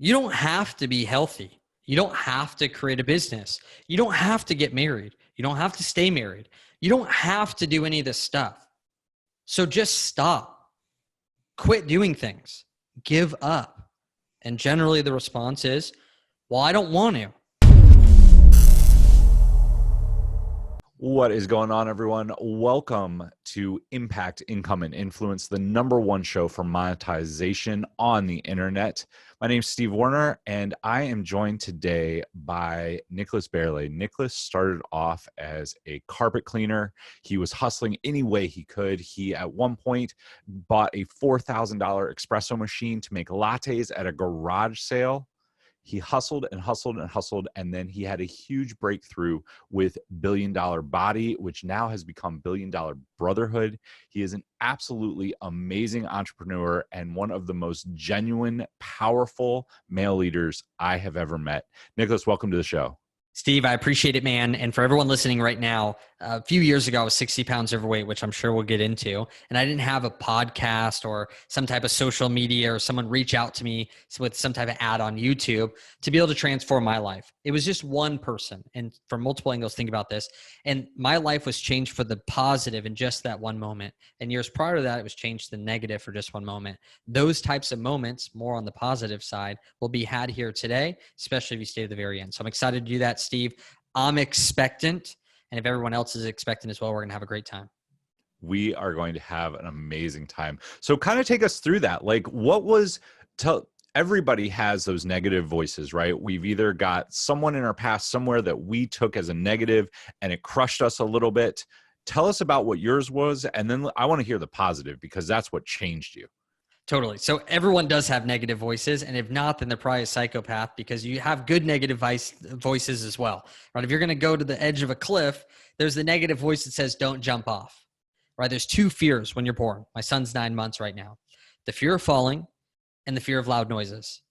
You don't have to be healthy. You don't have to create a business. You don't have to get married. You don't have to stay married. You don't have to do any of this stuff. So just stop. Quit doing things. Give up. And generally the response is, well, I don't want to. What is going on, everyone? Welcome to Impact, Income, and Influence, the #1 show for monetization on the internet. My name is Steve Werner, and I am joined today by Nicholas Bayerle. Nicholas started off as a carpet cleaner. He was hustling any way he could. He, at one point, bought a $4,000 espresso machine to make lattes at a garage sale. He hustled and hustled and hustled, and then he had a huge breakthrough with Billion Dollar Body, which now has become Billion Dollar Brotherhood. He is an absolutely amazing entrepreneur and one of the most genuine, powerful male leaders I have ever met. Nicholas, welcome to the show. Steve, I appreciate it, man. And for everyone listening right now, a few years ago, I was 60 pounds overweight, which I'm sure we'll get into. And I didn't have a podcast or some type of social media or someone reach out to me with some type of ad on YouTube to be able to transform my life. It was just one person. And from multiple angles, think about this. And my life was changed for the positive in just that one moment. And years prior to that, it was changed to the negative for just one moment. Those types of moments, more on the positive side, will be had here today, especially if you stay to the very end. So I'm excited to do that, Steve. I'm expectant. And if everyone else is expectant as well, we're going to have a great time. We are going to have an amazing time. So kind of take us through that. Like, everybody has those negative voices, right? We've either got someone in our past somewhere that we took as a negative and it crushed us a little bit. Tell us about what yours was. And then I want to hear the positive, because that's what changed you. Totally. So everyone does have negative voices. And if not, then they're probably a psychopath, because you have good negative voices as well, right? If you're going to go to the edge of a cliff, there's the negative voice that says, don't jump off, right? There's two fears when you're born. My son's 9 months right now. The fear of falling and the fear of loud noises.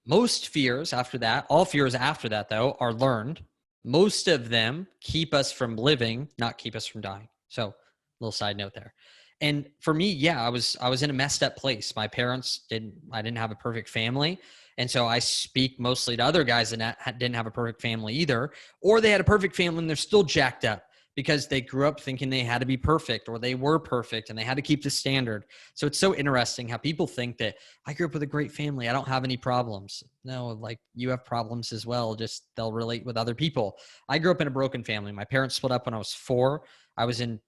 Most fears after that, all fears after that though, are learned. Most of them keep us from living, not keep us from dying. So little side note there. And for me, yeah, I was in a messed up place. My parents I didn't have a perfect family. And so I speak mostly to other guys that didn't have a perfect family either, or they had a perfect family and they're still jacked up because they grew up thinking they had to be perfect, or they were perfect and they had to keep the standard. So it's so interesting how people think that I grew up with a great family, I don't have any problems. No, like, you have problems as well. Just they'll relate with other people. I grew up in a broken family. My parents split up when I was 4. I was in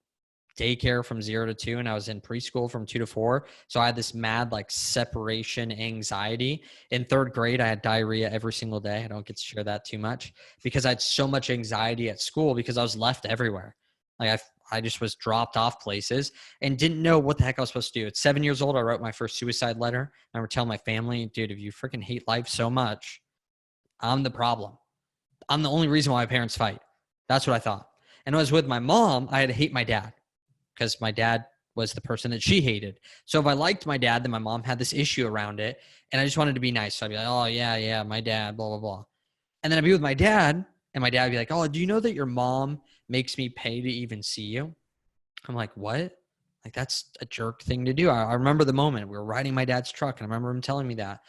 daycare from 0 to 2, and I was in preschool from 2 to 4. So I had this mad separation anxiety. In 3rd grade, I had diarrhea every single day. I don't get to share that too much because I had so much anxiety at school because I was left everywhere. I just was dropped off places and didn't know what the heck I was supposed to do. At 7 years old, I wrote my first suicide letter. I remember telling my family, dude, if you freaking hate life so much, I'm the problem. I'm the only reason why my parents fight. That's what I thought. And when I was with my mom, I had to hate my dad, because my dad was the person that she hated. So if I liked my dad, then my mom had this issue around it, and I just wanted to be nice. So I'd be like, oh, yeah, my dad, blah, blah, blah. And then I'd be with my dad, and my dad would be like, oh, do you know that your mom makes me pay to even see you? I'm like, what? Like, that's a jerk thing to do. I remember the moment. We were riding my dad's truck, and I remember him telling me that.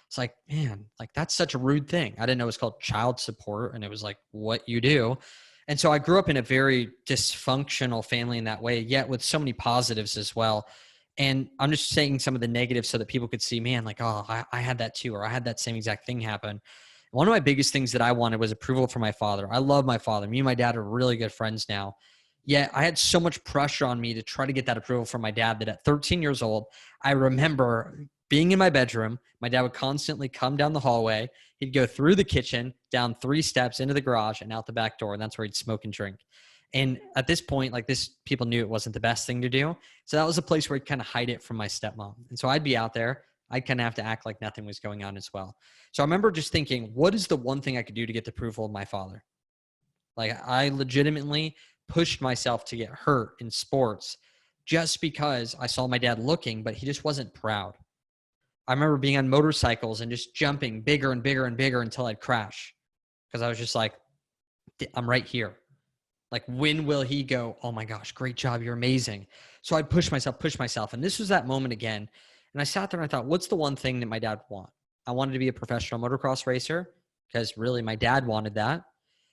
It's like, man, that's such a rude thing. I didn't know it was called child support, and it was like what you do. And so I grew up in a very dysfunctional family in that way, yet with so many positives as well. And I'm just saying some of the negatives so that people could see, man, like, oh, I had that too, or I had that same exact thing happen. One of my biggest things that I wanted was approval from my father. I love my father. Me and my dad are really good friends now. Yet I had so much pressure on me to try to get that approval from my dad that at 13 years old, I remember being in my bedroom. My dad would constantly come down the hallway. He'd go through the kitchen, down 3 steps into the garage, and out the back door. And that's where he'd smoke and drink. And at this point, people knew it wasn't the best thing to do. So that was a place where he'd kind of hide it from my stepmom. And so I'd be out there. I'd kind of have to act like nothing was going on as well. So I remember just thinking, what is the one thing I could do to get the approval of my father? I legitimately pushed myself to get hurt in sports just because I saw my dad looking, but he just wasn't proud. I remember being on motorcycles and just jumping bigger and bigger and bigger until I'd crash, because I was just like, I'm right here. Like, when will he go, oh my gosh, great job, you're amazing. So I'd push myself. And this was that moment again. And I sat there and I thought, what's the one thing that my dad would want? I wanted to be a professional motocross racer because really my dad wanted that.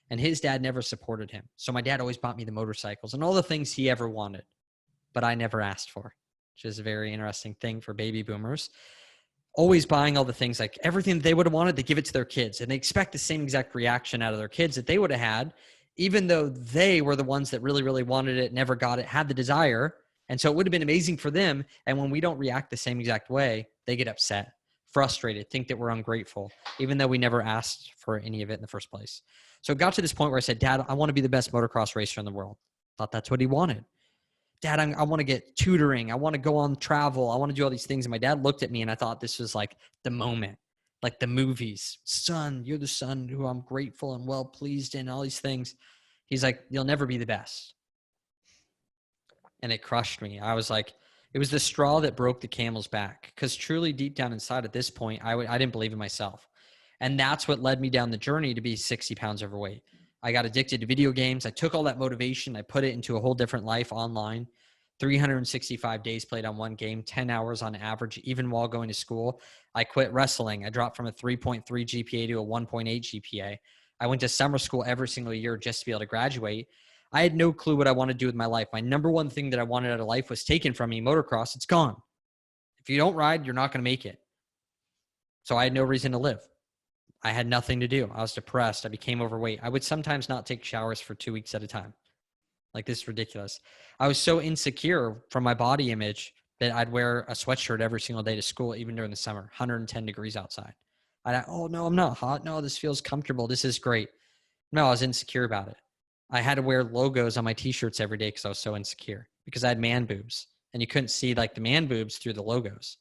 And his dad never supported him. So my dad always bought me the motorcycles and all the things he ever wanted, but I never asked for, which is a very interesting thing for baby boomers. Always buying all the things, like everything that they would have wanted, they give it to their kids. And they expect the same exact reaction out of their kids that they would have had, even though they were the ones that really, really wanted it, never got it, had the desire. And so it would have been amazing for them. And when we don't react the same exact way, they get upset, frustrated, think that we're ungrateful, even though we never asked for any of it in the first place. So it got to this point where I said, Dad, I want to be the best motocross racer in the world. Thought that's what he wanted. Dad, I want to get tutoring. I want to go on travel. I want to do all these things. And my dad looked at me and I thought this was like the moment, like the movies. Son, you're the son who I'm grateful and well pleased in, all these things. He's like, you'll never be the best. And it crushed me. I was like, it was the straw that broke the camel's back, because truly deep down inside at this point, I didn't believe in myself. And that's what led me down the journey to be 60 pounds overweight. I got addicted to video games. I took all that motivation. I put it into a whole different life online. 365 days played on one game, 10 hours on average, even while going to school. I quit wrestling. I dropped from a 3.3 GPA to a 1.8 GPA. I went to summer school every single year just to be able to graduate. I had no clue what I wanted to do with my life. My number one thing that I wanted out of life was taken from me, motocross. It's gone. If you don't ride, you're not going to make it. So I had no reason to live. I had nothing to do. I was depressed. I became overweight. I would sometimes not take showers for 2 weeks at a time. Like, this is ridiculous. I was so insecure from my body image that I'd wear a sweatshirt every single day to school, even during the summer, 110 degrees outside. Oh, no, I'm not hot. No, this feels comfortable. This is great. No, I was insecure about it. I had to wear logos on my t-shirts every day because I was so insecure, because I had man boobs and you couldn't see like the man boobs through the logos.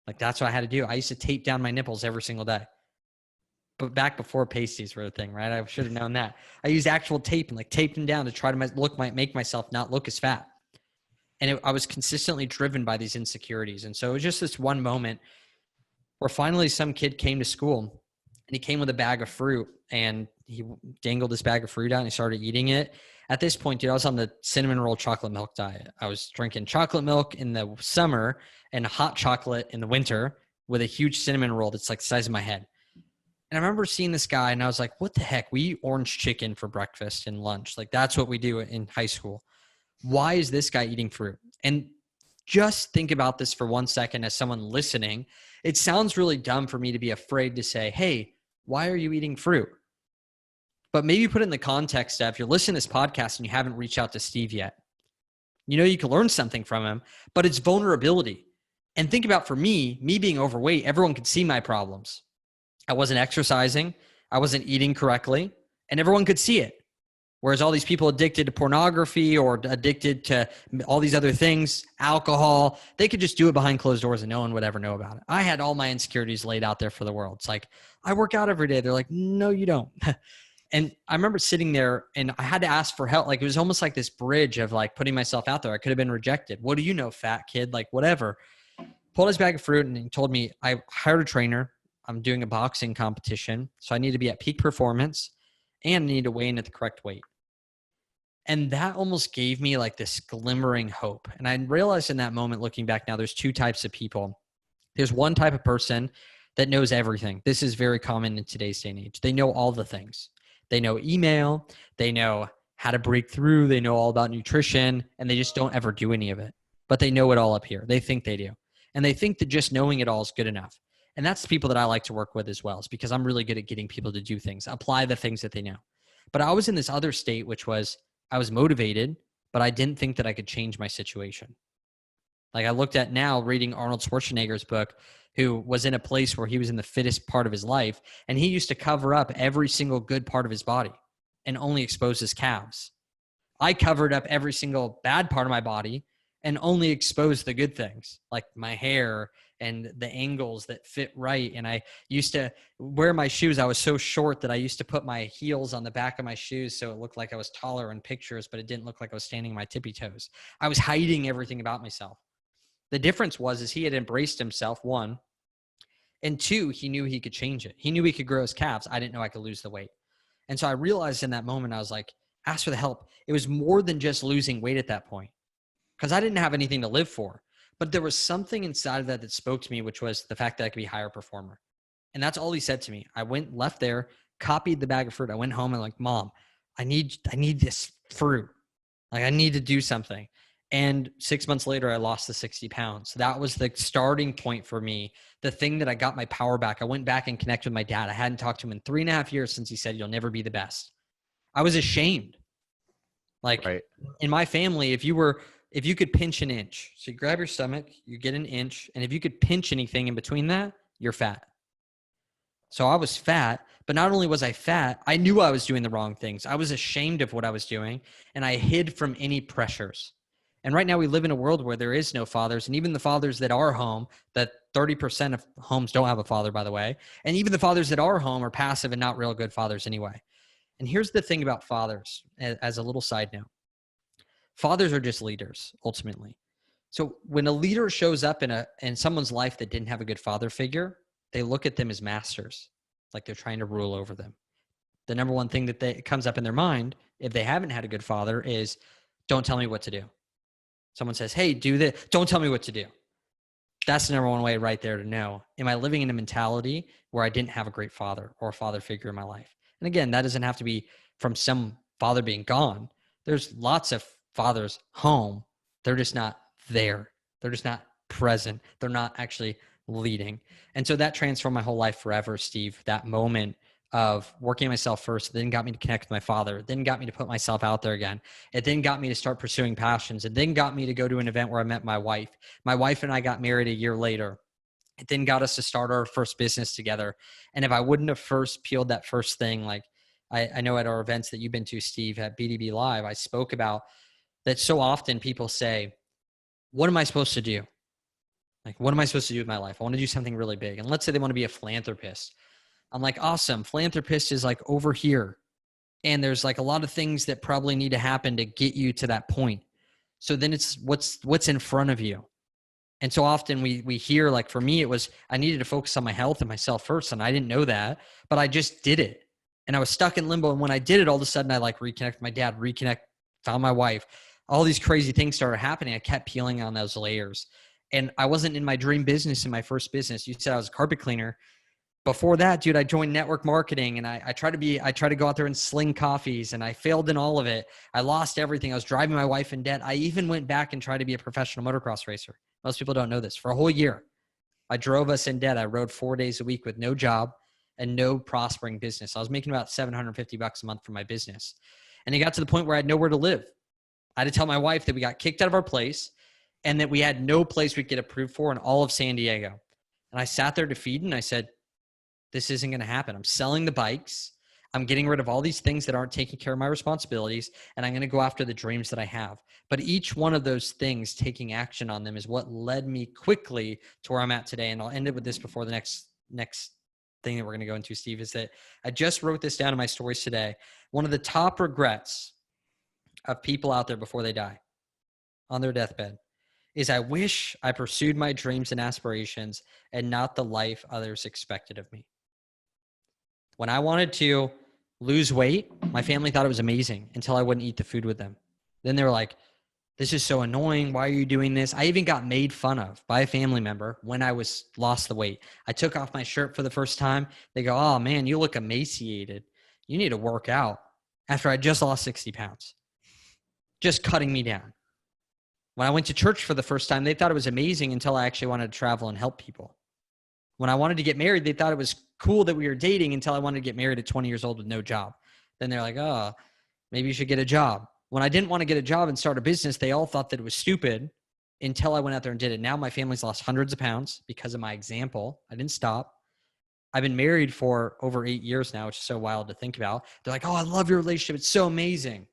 Like, that's what I had to do. I used to tape down my nipples every single day. But back before pasties were a thing, right? I should have known that. I used actual tape and like taped them down to try to make myself not look as fat. And I was consistently driven by these insecurities. And so it was just this one moment where finally some kid came to school and he came with a bag of fruit and he dangled this bag of fruit out and he started eating it. At this point, dude, I was on the cinnamon roll chocolate milk diet. I was drinking chocolate milk in the summer and hot chocolate in the winter with a huge cinnamon roll that's like the size of my head. And I remember seeing this guy and I was like, what the heck? We eat orange chicken for breakfast and lunch. Like, that's what we do in high school. Why is this guy eating fruit? And just think about this for 1 second as someone listening. It sounds really dumb for me to be afraid to say, hey, why are you eating fruit? But maybe put it in the context of, if you're listening to this podcast and you haven't reached out to Steve yet, you know, you can learn something from him, but it's vulnerability. And think about, for me being overweight, everyone could see my problems. I wasn't exercising. I wasn't eating correctly, and everyone could see it. Whereas all these people addicted to pornography or addicted to all these other things, alcohol, they could just do it behind closed doors and no one would ever know about it. I had all my insecurities laid out there for the world. It's like, I work out every day. They're like, no, you don't. And I remember sitting there and I had to ask for help. Like, it was almost like this bridge of like putting myself out there. I could have been rejected. What do you know, fat kid? Like, whatever. Pulled his bag of fruit and he told me, I hired a trainer. I'm doing a boxing competition, so I need to be at peak performance and I need to weigh in at the correct weight. And that almost gave me like this glimmering hope. And I realized in that moment, looking back now, there's two types of people. There's one type of person that knows everything. This is very common in today's day and age. They know all the things. They know email. They know how to break through. They know all about nutrition, and they just don't ever do any of it. But they know it all up here. They think they do. And they think that just knowing it all is good enough. And that's the people that I like to work with as well. It's because I'm really good at getting people to do things, apply the things that they know. But I was in this other state, which was I was motivated, but I didn't think that I could change my situation. Like, I looked at now reading Arnold Schwarzenegger's book, who was in a place where he was in the fittest part of his life. And he used to cover up every single good part of his body and only expose his calves. I covered up every single bad part of my body and only exposed the good things, like my hair and the angles that fit right. And I used to wear my shoes. I was so short that I used to put my heels on the back of my shoes so it looked like I was taller in pictures, but it didn't look like I was standing on my tippy toes. I was hiding everything about myself. The difference is he had embraced himself, one, and two, he knew he could change it. He knew he could grow his calves. I didn't know I could lose the weight. And so I realized in that moment, I was like, ask for the help. It was more than just losing weight at that point, because I didn't have anything to live for. But there was something inside of that that spoke to me, which was the fact that I could be a higher performer. And that's all he said to me. I went, left there, copied the bag of fruit. I went home and like, Mom, I need this fruit. Like I need to do something. And 6 months later, I lost the 60 pounds. That was the starting point for me. The thing that I got my power back. I went back and connected with my dad. I hadn't talked to him in 3.5 years since he said, you'll never be the best. I was ashamed. Like Right. in my family, if you could pinch an inch, so you grab your stomach, you get an inch. And if you could pinch anything in between that, you're fat. So I was fat, but not only was I fat, I knew I was doing the wrong things. I was ashamed of what I was doing, and I hid from any pressures. And right now we live in a world where there is no fathers, and even the fathers that are home, that 30% of homes don't have a father, by the way, and even the fathers that are home are passive and not real good fathers anyway. And here's the thing about fathers, as a little side note. Fathers are just leaders, ultimately. So when a leader shows up in someone's life that didn't have a good father figure, they look at them as masters, like they're trying to rule over them. The number one thing that comes up in their mind, if they haven't had a good father, is don't tell me what to do. Someone says, hey, do this. Don't tell me what to do. That's the number one way right there to know, am I living in a mentality where I didn't have a great father or a father figure in my life? And again, that doesn't have to be from some father being gone. There's lots of fathers home. They're just not there. They're just not present. They're not actually leading. And so that transformed my whole life forever, Steve. That moment of working on myself first, then got me to connect with my father, then got me to put myself out there again. It then got me to start pursuing passions. It then got me to go to an event where I met my wife. My wife and I got married a year later. It then got us to start our first business together. And if I wouldn't have first peeled that first thing, like I know at our events that you've been to, Steve, at BDB Live, I spoke about that so often people say, what am I supposed to do? Like, what am I supposed to do with my life? I want to do something really big. And let's say they want to be a philanthropist. I'm like, awesome. Philanthropist is like over here. And there's like a lot of things that probably need to happen to get you to that point. So then it's what's in front of you. And so often we hear, like for me, it was, I needed to focus on my health and myself first. And I didn't know that, but I just did it. And I was stuck in limbo. And when I did it, all of a sudden I like reconnected with my dad, found my wife. All these crazy things started happening. I kept peeling on those layers. And I wasn't in my dream business in my first business. You said I was a carpet cleaner. Before that, dude, I joined network marketing and I tried to go out there and sling coffees and I failed in all of it. I lost everything. I was driving my wife in debt. I even went back and tried to be a professional motocross racer. Most people don't know this. For a whole year, I drove us in debt. I rode 4 days a week with no job and no prospering business. I was making about $750 a month for my business. And it got to the point where I had nowhere to live. I had to tell my wife that we got kicked out of our place and that we had no place we could get approved for in all of San Diego. And I sat there defeated and I said, this isn't going to happen. I'm selling the bikes. I'm getting rid of all these things that aren't taking care of my responsibilities, and I'm going to go after the dreams that I have. But each one of those things, taking action on them, is what led me quickly to where I'm at today. And I'll end it with this before the next thing that we're going to go into, Steve, is that I just wrote this down in my stories today. One of the top regrets of people out there before they die on their deathbed is I wish I pursued my dreams and aspirations and not the life others expected of me. When I wanted to lose weight, my family thought it was amazing until I wouldn't eat the food with them. Then they were like, this is so annoying. Why are you doing this? I even got made fun of by a family member when I lost the weight. I took off my shirt for the first time. They go, oh man, you look emaciated. You need to work out. After I just lost 60 pounds, just cutting me down. When I went to church for the first time, they thought it was amazing until I actually wanted to travel and help people. When I wanted to get married, they thought it was cool that we were dating until I wanted to get married at 20 years old with no job. Then they're like, oh, maybe you should get a job. When I didn't want to get a job and start a business, they all thought that it was stupid until I went out there and did it. Now my family's lost hundreds of pounds because of my example. I didn't stop. I've been married for over 8 years now, which is so wild to think about. They're like, oh, I love your relationship. It's so amazing.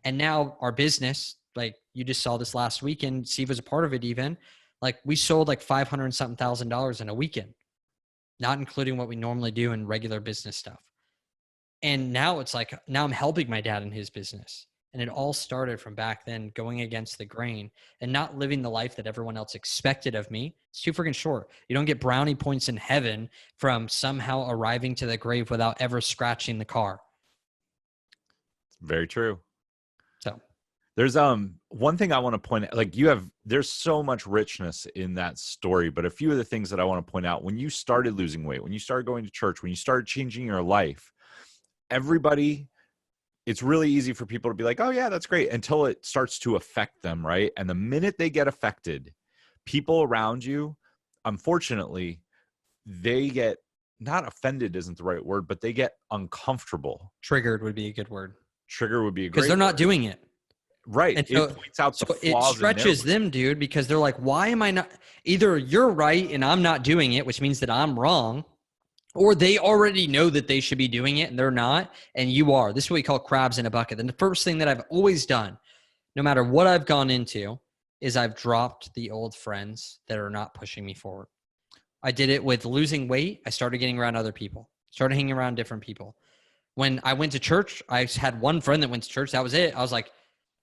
And now our business, like you just saw this last weekend, Steve was a part of it even. Like we sold like $500 and something thousand in a weekend, not including what we normally do in regular business stuff. And now it's like, now I'm helping my dad in his business. And it all started from back then, going against the grain and not living the life that everyone else expected of me. It's too freaking short. You don't get brownie points in heaven from somehow arriving to the grave without ever scratching the car. Very true. So There's one thing I want to point out, like there's so much richness in that story, but a few of the things that I want to point out: when you started losing weight, when you started going to church, when you started changing your life, everybody, it's really easy for people to be like, oh yeah, that's great, until it starts to affect them, right? And the minute they get affected, people around you, unfortunately, they get, not offended isn't the right word, but they get uncomfortable. Triggered would be a good word. Trigger would be a Because great they're not word. doing it. Right. And It points out the so it flaws in their stretches life. them, dude, because they're like, why am I not? Either you're right and I'm not doing it, which means that I'm wrong, or they already know that they should be doing it and they're not, and you are. This is what we call crabs in a bucket. And the first thing that I've always done, no matter what I've gone into, is I've dropped the old friends that are not pushing me forward. I did it with losing weight. I started getting around other people, started hanging around different people. When I went to church, I had one friend that went to church. That was it. I was like,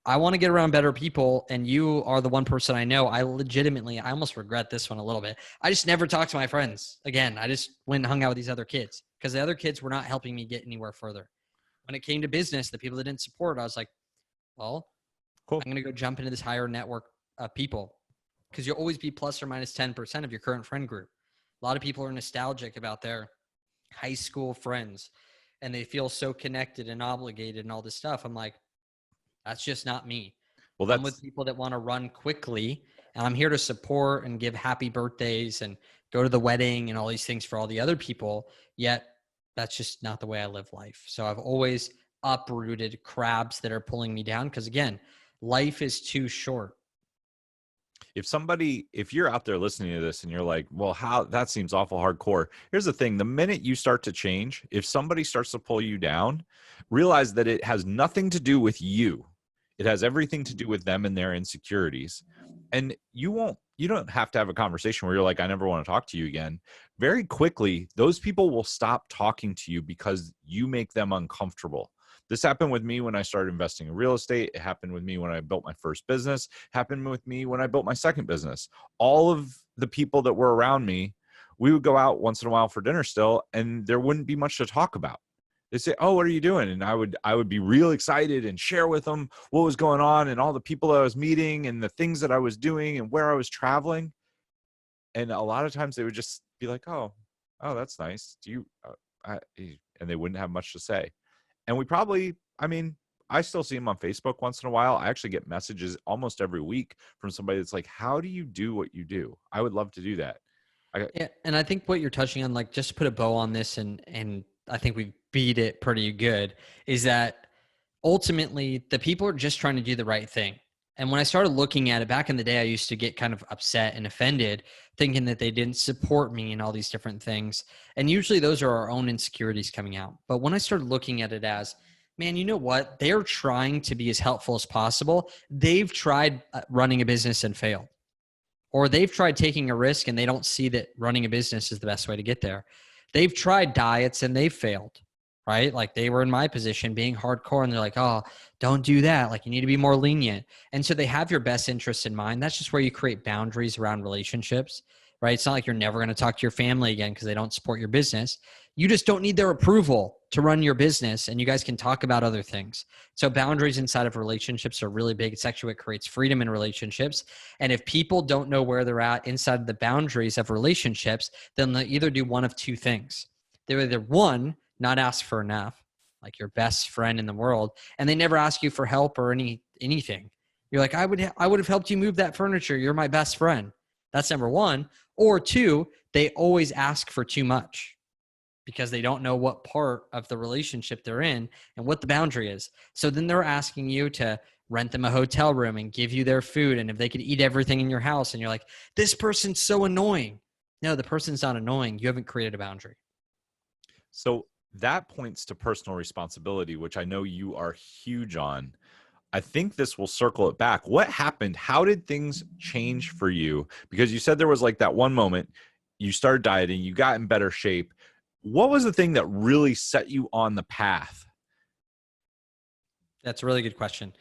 I want to get around better people, and you are the one person I know. I almost regret this one a little bit. I just never talked to my friends again. I just went and hung out with these other kids because the other kids were not helping me get anywhere further. When it came to business, the people that didn't support, I was like, well, Cool. I'm going to go jump into this higher network of people, because you'll always be plus or minus 10% of your current friend group. A lot of people are nostalgic about their high school friends, and they feel so connected and obligated and all this stuff. I'm like, that's just not me. Well, I'm with people that want to run quickly, and I'm here to support and give happy birthdays and go to the wedding and all these things for all the other people. Yet that's just not the way I live life. So I've always uprooted crabs that are pulling me down, because again, life is too short. if you're out there listening to this and you're like, well, how, that seems awful hardcore. Here's the thing: the minute you start to change, if somebody starts to pull you down, realize that it has nothing to do with you. It has everything to do with them and their insecurities. And you don't have to have a conversation where you're like, I never want to talk to you again. Very quickly, those people will stop talking to you because you make them uncomfortable. This happened with me when I started investing in real estate. It happened with me when I built my first business. It happened with me when I built my second business. All of the people that were around me, we would go out once in a while for dinner still, and there wouldn't be much to talk about. They say, oh, what are you doing? And I would be real excited and share with them what was going on and all the people that I was meeting and the things that I was doing and where I was traveling. And a lot of times they would just be like, oh, that's nice. Do you, and they wouldn't have much to say. And we probably, I still see them on Facebook once in a while. I actually get messages almost every week from somebody that's like, how do you do what you do? I would love to do that. Yeah, and I think what you're touching on, like, just to put a bow on this, and I think we beat it pretty good, is that ultimately the people are just trying to do the right thing. And when I started looking at it back in the day, I used to get kind of upset and offended, thinking that they didn't support me and all these different things. And usually those are our own insecurities coming out. But when I started looking at it as, man, you know what? They're trying to be as helpful as possible. They've tried running a business and failed, or they've tried taking a risk and they don't see that running a business is the best way to get there. They've tried diets and they've failed, right? Like, they were in my position being hardcore, and they're like, oh, don't do that. Like, you need to be more lenient. And so they have your best interests in mind. That's just where you create boundaries around relationships, right? It's not like you're never going to talk to your family again because they don't support your business. You just don't need their approval to run your business, and you guys can talk about other things. So boundaries inside of relationships are really big. It's actually what creates freedom in relationships. And if people don't know where they're at inside of the boundaries of relationships, then they'll either do one of two things. They're either, one, not ask for enough, like your best friend in the world, and they never ask you for help or anything. You're like, I would have helped you move that furniture. You're my best friend. That's number one. Or two, they always ask for too much, because they don't know what part of the relationship they're in and what the boundary is. So then they're asking you to rent them a hotel room and give you their food, and if they could eat everything in your house, and you're like, this person's so annoying. No, the person's not annoying. You haven't created a boundary. So that points to personal responsibility, which I know you are huge on. I think this will circle it back. What happened? How did things change for you? Because you said there was like that one moment you started dieting, you got in better shape. What was the thing that really set you on the path? That's a really good question.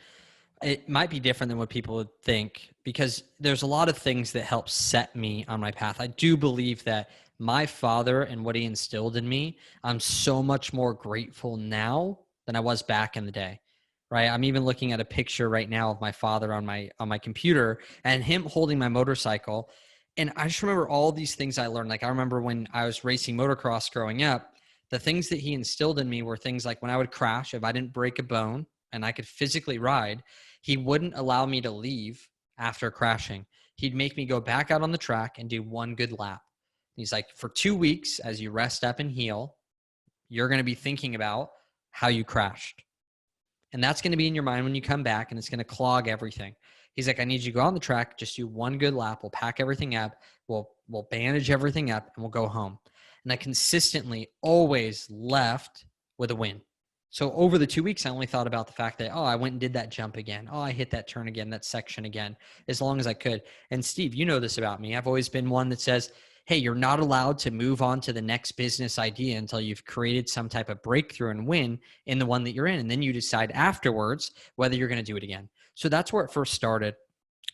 It might be different than what people would think, because there's a lot of things that help set me on my path. I do believe that my father and what he instilled in me, I'm so much more grateful now than I was back in the day, right? I'm even looking at a picture right now of my father on my computer and him holding my motorcycle. And I just remember all these things I learned. Like I remember when I was racing motocross growing up, the things that he instilled in me were things like when I would crash, if I didn't break a bone and I could physically ride, he wouldn't allow me to leave after crashing. He'd make me go back out on the track and do one good lap. He's like, for 2 weeks, as you rest up and heal, you're going to be thinking about how you crashed. And that's going to be in your mind when you come back, and it's going to clog everything. He's like, I need you to go on the track, just do one good lap. We'll pack everything up. We'll bandage everything up, and we'll go home. And I consistently always left with a win. So over the 2 weeks, I only thought about the fact that, oh, I went and did that jump again. Oh, I hit that turn again, that section again, as long as I could. And Steve, you know this about me. I've always been one that says, hey, you're not allowed to move on to the next business idea until you've created some type of breakthrough and win in the one that you're in. And then you decide afterwards whether you're going to do it again. So that's where it first started.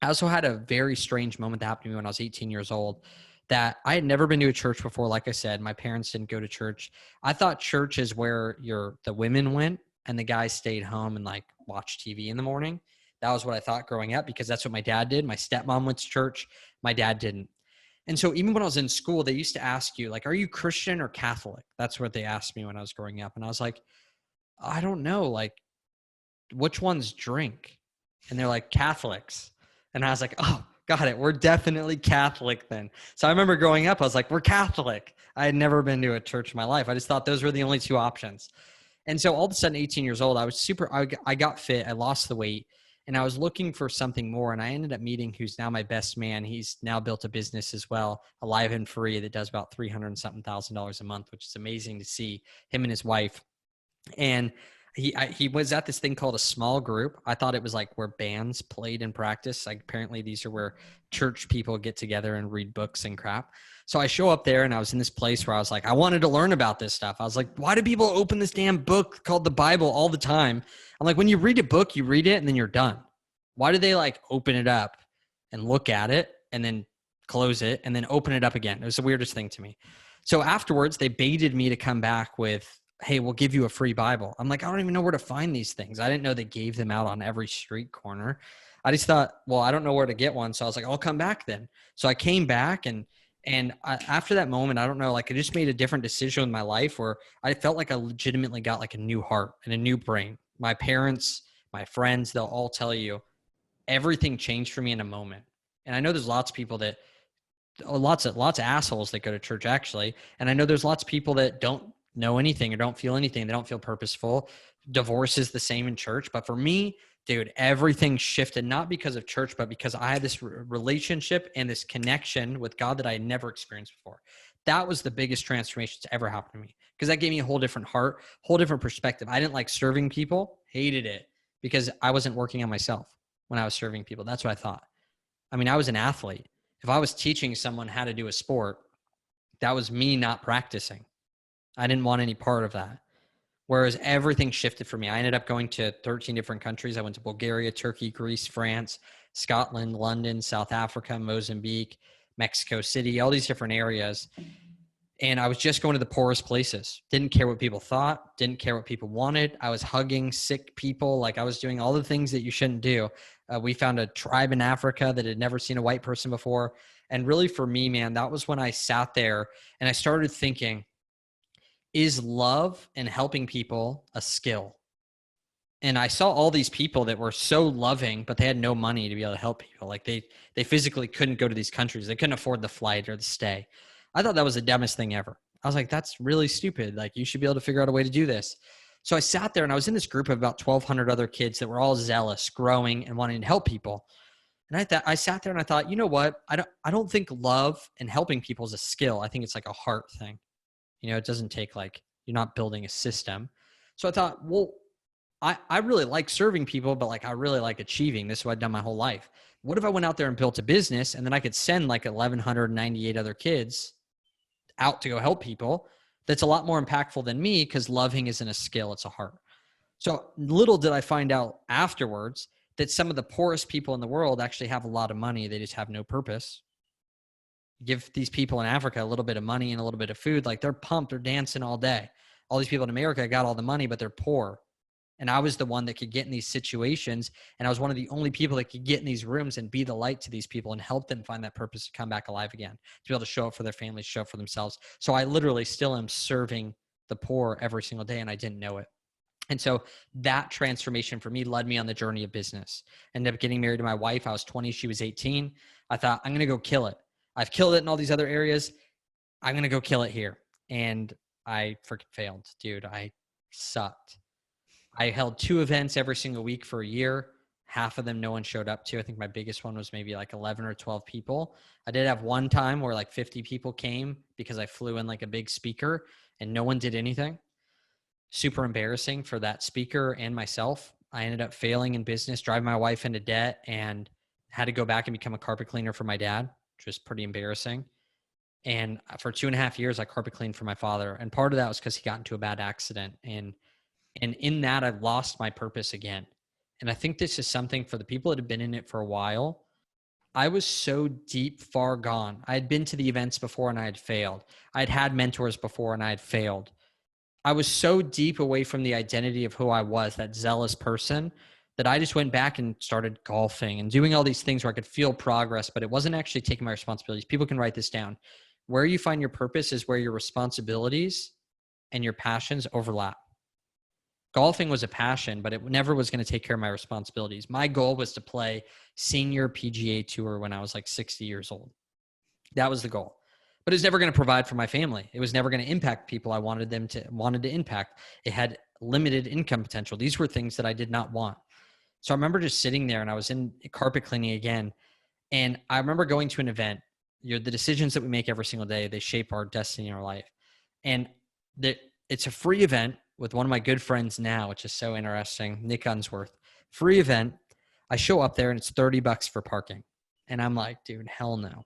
I also had a very strange moment that happened to me when I was 18 years old that I had never been to a church before. Like I said, my parents didn't go to church. I thought church is where the women went and the guys stayed home and like watched TV in the morning. That was what I thought growing up because that's what my dad did. My stepmom went to church. My dad didn't. And so even when I was in school, they used to ask you, like, are you Christian or Catholic? That's what they asked me when I was growing up. And I was like, I don't know, like, which ones drink? And they're like, Catholics. And I was like, oh, got it. We're definitely Catholic then. So I remember growing up, I was like, we're Catholic. I had never been to a church in my life. I just thought those were the only two options. And so all of a sudden, 18 years old, I got fit. I lost the weight. And I was looking for something more. And I ended up meeting who's now my best man. He's now built a business as well, Alive and Free, that does about $300 and something thousand a month, which is amazing to see him and his wife. And he was at this thing called a small group. I thought it was like where bands played and practice. Like apparently these are where church people get together and read books and crap. So I show up there and I was in this place where I was like, I wanted to learn about this stuff. I was like, why do people open this damn book called the Bible all the time? I'm like, when you read a book, you read it and then you're done. Why do they like open it up and look at it and then close it and then open it up again? It was the weirdest thing to me. So afterwards, they baited me to come back with, hey, we'll give you a free Bible. I'm like, I don't even know where to find these things. I didn't know they gave them out on every street corner. I just thought, well, I don't know where to get one. So I was like, I'll come back then. So I came back after that moment, I don't know, like I just made a different decision in my life where I felt like I legitimately got like a new heart and a new brain. My parents, my friends, they'll all tell you everything changed for me in a moment. And I know there's lots of people that, lots of assholes that go to church actually. And I know there's lots of people that don't know anything or don't feel anything. They don't feel purposeful. Divorce is the same in church. But for me, dude, everything shifted, not because of church, but because I had this relationship and this connection with God that I had never experienced before. That was the biggest transformation that's ever happened to me because that gave me a whole different heart, whole different perspective. I didn't like serving people, hated it because I wasn't working on myself when I was serving people. That's what I thought. I mean, I was an athlete. If I was teaching someone how to do a sport, that was me not practicing. I didn't want any part of that. Whereas everything shifted for me. I ended up going to 13 different countries. I went to Bulgaria, Turkey, Greece, France, Scotland, London, South Africa, Mozambique, Mexico City, all these different areas. And I was just going to the poorest places. Didn't care what people thought. Didn't care what people wanted. I was hugging sick people. Like I was doing all the things that you shouldn't do. We found a tribe in Africa that had never seen a white person before. And really for me, man, that was when I sat there and I started thinking, is love and helping people a skill? And I saw all these people that were so loving, but they had no money to be able to help people. Like they physically couldn't go to these countries. They couldn't afford the flight or the stay. I thought that was the dumbest thing ever. I was like, that's really stupid. Like you should be able to figure out a way to do this. So I sat there and I was in this group of about 1,200 other kids that were all zealous, growing and wanting to help people. And I sat there and I thought, you know what? I don't think love and helping people is a skill. I think it's like a heart thing. You know, it doesn't take like, you're not building a system. So I thought, well, I really like serving people, but like, I really like achieving. This is what I've done my whole life. What if I went out there and built a business and then I could send like 1,198 other kids out to go help people? That's a lot more impactful than me because loving isn't a skill, it's a heart. So little did I find out afterwards that some of the poorest people in the world actually have a lot of money. They just have no purpose. Give these people in Africa a little bit of money and a little bit of food. Like they're pumped, they're dancing all day. All these people in America got all the money, but they're poor. And I was the one that could get in these situations. And I was one of the only people that could get in these rooms and be the light to these people and help them find that purpose to come back alive again, to be able to show up for their families, show up for themselves. So I literally still am serving the poor every single day, and I didn't know it. And so that transformation for me led me on the journey of business. Ended up getting married to my wife. I was 20, she was 18. I thought, I'm going to go kill it. I've killed it in all these other areas. I'm going to go kill it here. And I freaking failed, dude. I sucked. I held 2 events every single week for a year. Half of them no one showed up to. I think my biggest one was maybe like 11 or 12 people. I did have one time where like 50 people came because I flew in like a big speaker and no one did anything. Super embarrassing for that speaker and myself. I ended up failing in business, driving my wife into debt, and had to go back and become a carpet cleaner for my dad, which was pretty embarrassing. And for 2.5 years, I carpet cleaned for my father. And part of that was because he got into a bad accident. And in that, I lost my purpose again. And I think this is something for the people that have been in it for a while. I was so deep, far gone. I had been to the events before and I had failed. I'd had mentors before and I had failed. I was so deep away from the identity of who I was, that zealous person, that I just went back and started golfing and doing all these things where I could feel progress, but it wasn't actually taking my responsibilities. People can write this down. Where you find your purpose is where your responsibilities and your passions overlap. Golfing was a passion, but it never was going to take care of my responsibilities. My goal was to play senior PGA tour when I was like 60 years old. That was the goal. But it was never going to provide for my family. It was never going to impact people I wanted to impact. It had limited income potential. These were things that I did not want. So I remember just sitting there and I was in carpet cleaning again. And I remember going to an event. The decisions that we make every single day, they shape our destiny in our life. And it's a free event with one of my good friends now, which is so interesting, Nick Unsworth. Free event. I show up there and it's $30 for parking. And I'm like, dude, hell no.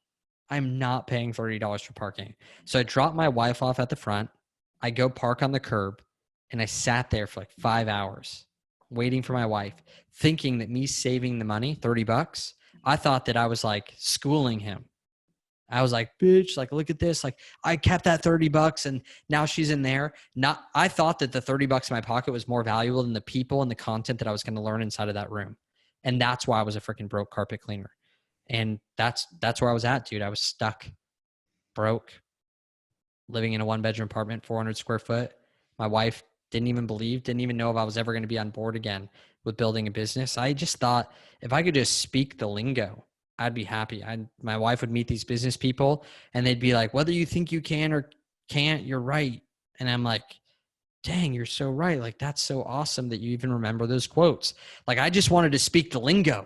I'm not paying $30 for parking. So I dropped my wife off at the front. I go park on the curb and I sat there for like 5 hours waiting for my wife, thinking that me saving the money, $30, I thought that I was like schooling him. I was like, bitch, like, look at this. Like, I kept that $30 and now she's in there. I thought that the $30 in my pocket was more valuable than the people and the content that I was going to learn inside of that room. And that's why I was a freaking broke carpet cleaner. And that's where I was at, dude. I was stuck, broke, living in a 1-bedroom apartment, 400 square foot. My wife didn't even know if I was ever going to be on board again with building a business. I just thought if I could just speak the lingo, I'd be happy. My wife would meet these business people and they'd be like, whether you think you can or can't, you're right. And I'm like, dang, you're so right. Like, that's so awesome that you even remember those quotes. Like, I just wanted to speak the lingo.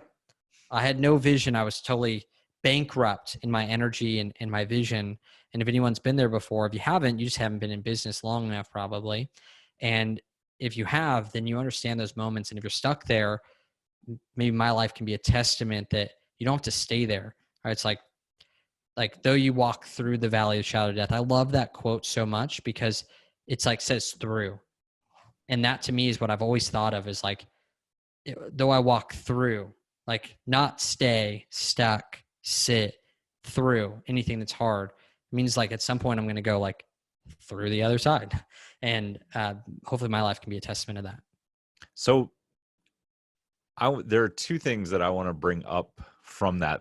I had no vision. I was totally bankrupt in my energy and my vision. And if anyone's been there before, if you haven't, you just haven't been in business long enough probably. And if you have, then you understand those moments. And if you're stuck there, maybe my life can be a testament that you don't have to stay there. Right? It's like though you walk through the valley of shadow of death. I love that quote so much because it's like says through. And that to me is what I've always thought of is like, though I walk through, like not stay, stuck, sit through anything that's hard. It means like at some point I'm going to go like through the other side. And hopefully my life can be a testament to that. So there are 2 things that I want to bring up from that.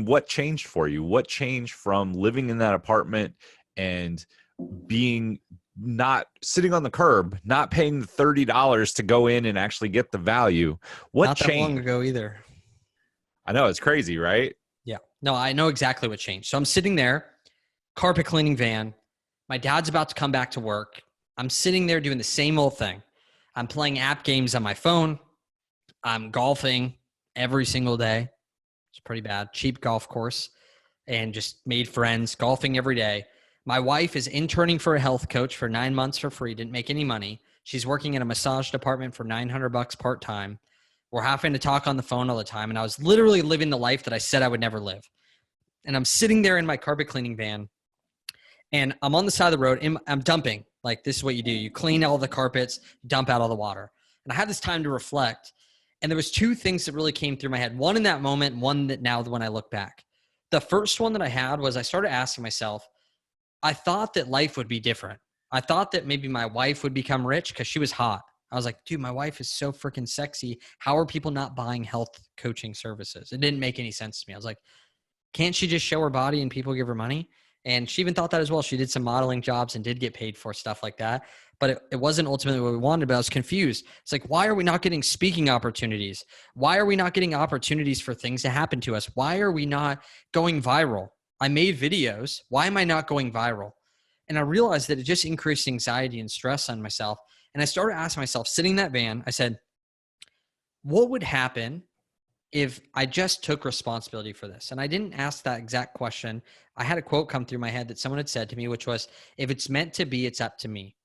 What changed for you? What changed from living in that apartment and being not sitting on the curb, not paying the $30 to go in and actually get the value? What not changed? That long ago either. I know, it's crazy, right? Yeah. No, I know exactly what changed. So I'm sitting there, carpet cleaning van. My dad's about to come back to work. I'm sitting there doing the same old thing. I'm playing app games on my phone. I'm golfing every single day. It's pretty bad. Cheap golf course and just made friends, golfing every day. My wife is interning for a health coach for 9 months for free. Didn't make any money. She's working in a massage department for $900 part-time. We're having to talk on the phone all the time. And I was literally living the life that I said I would never live. And I'm sitting there in my carpet cleaning van and I'm on the side of the road and I'm dumping. Like, this is what you do. You clean all the carpets, dump out all the water. And I had this time to reflect. And there was 2 things that really came through my head. One in that moment, one that now when I look back. The first one that I had was I started asking myself, I thought that life would be different. I thought that maybe my wife would become rich because she was hot. I was like, dude, my wife is so freaking sexy. How are people not buying health coaching services? It didn't make any sense to me. I was like, can't she just show her body and people give her money? And she even thought that as well. She did some modeling jobs and did get paid for stuff like that. But it wasn't ultimately what we wanted, but I was confused. It's like, why are we not getting speaking opportunities? Why are we not getting opportunities for things to happen to us? Why are we not going viral? I made videos. Why am I not going viral? And I realized that it just increased anxiety and stress on myself. And I started asking myself, sitting in that van, I said, what would happen if I just took responsibility for this? And I didn't ask that exact question. I had a quote come through my head that someone had said to me, which was, if it's meant to be, it's up to me.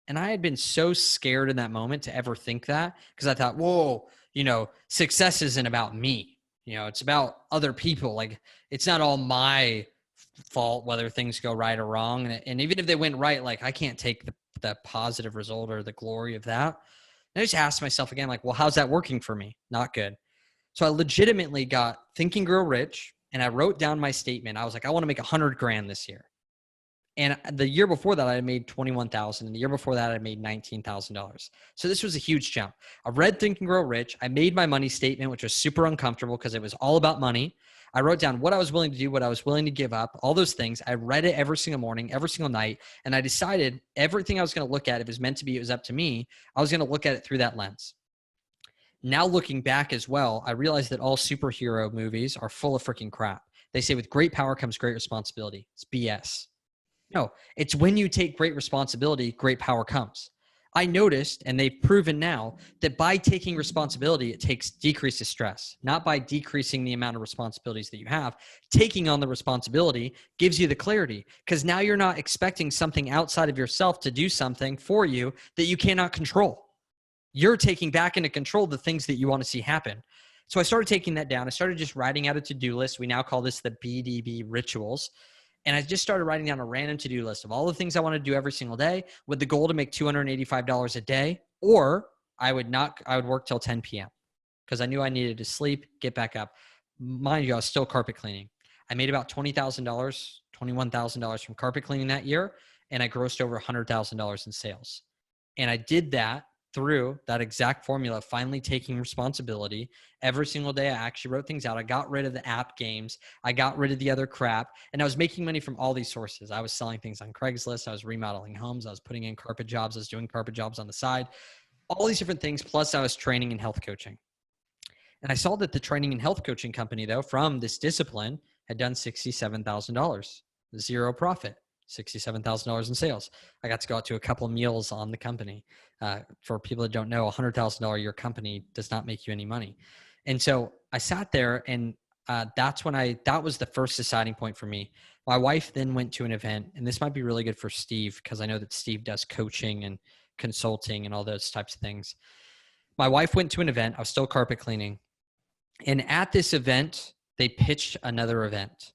And I had been so scared in that moment to ever think that, because I thought, whoa, success isn't about me. It's about other people. Like, it's not all my fault whether things go right or wrong. And even if they went right, like, I can't take the positive result or the glory of that. And I just asked myself again, like, well, how's that working for me? Not good. So I legitimately got Think and Grow Rich, and I wrote down my statement. I was like, I want to make 100 grand this year. And the year before that, I had made 21,000. And the year before that, I made $19,000. So this was a huge jump. I read Think and Grow Rich. I made my money statement, which was super uncomfortable because it was all about money. I wrote down what I was willing to do, what I was willing to give up, all those things. I read it every single morning, every single night. And I decided everything I was going to look at, if it was meant to be, it was up to me. I was going to look at it through that lens. Now looking back as well, I realized that all superhero movies are full of freaking crap. They say with great power comes great responsibility. It's BS. No, it's when you take great responsibility, great power comes. I noticed, and they've proven now, that by taking responsibility, it decreases stress, not by decreasing the amount of responsibilities that you have. Taking on the responsibility gives you the clarity, because now you're not expecting something outside of yourself to do something for you that you cannot control. You're taking back into control the things that you want to see happen. So I started taking that down. I started just writing out a to-do list. We now call this the BDB rituals. And I just started writing down a random to-do list of all the things I want to do every single day with the goal to make $285 a day, or I would work till 10 p.m. because I knew I needed to sleep, get back up. Mind you, I was still carpet cleaning. I made about $20,000, $21,000 from carpet cleaning that year, and I grossed over $100,000 in sales. And I did that through that exact formula, finally taking responsibility. Every single day, I actually wrote things out. I got rid of the app games. I got rid of the other crap. And I was making money from all these sources. I was selling things on Craigslist. I was remodeling homes. I was putting in carpet jobs. I was doing carpet jobs on the side. All these different things. Plus, I was training in health coaching. And I saw that the training and health coaching company, though, from this discipline had done $67,000. Zero profit. $67,000 in sales. I got to go out to a couple of meals on the company. For people that don't know, $100,000 a year company does not make you any money. And so I sat there, and that was the first deciding point for me. My wife then went to an event, and this might be really good for Steve because I know that Steve does coaching and consulting and all those types of things. My wife went to an event. I was still carpet cleaning. And at this event, they pitched another event.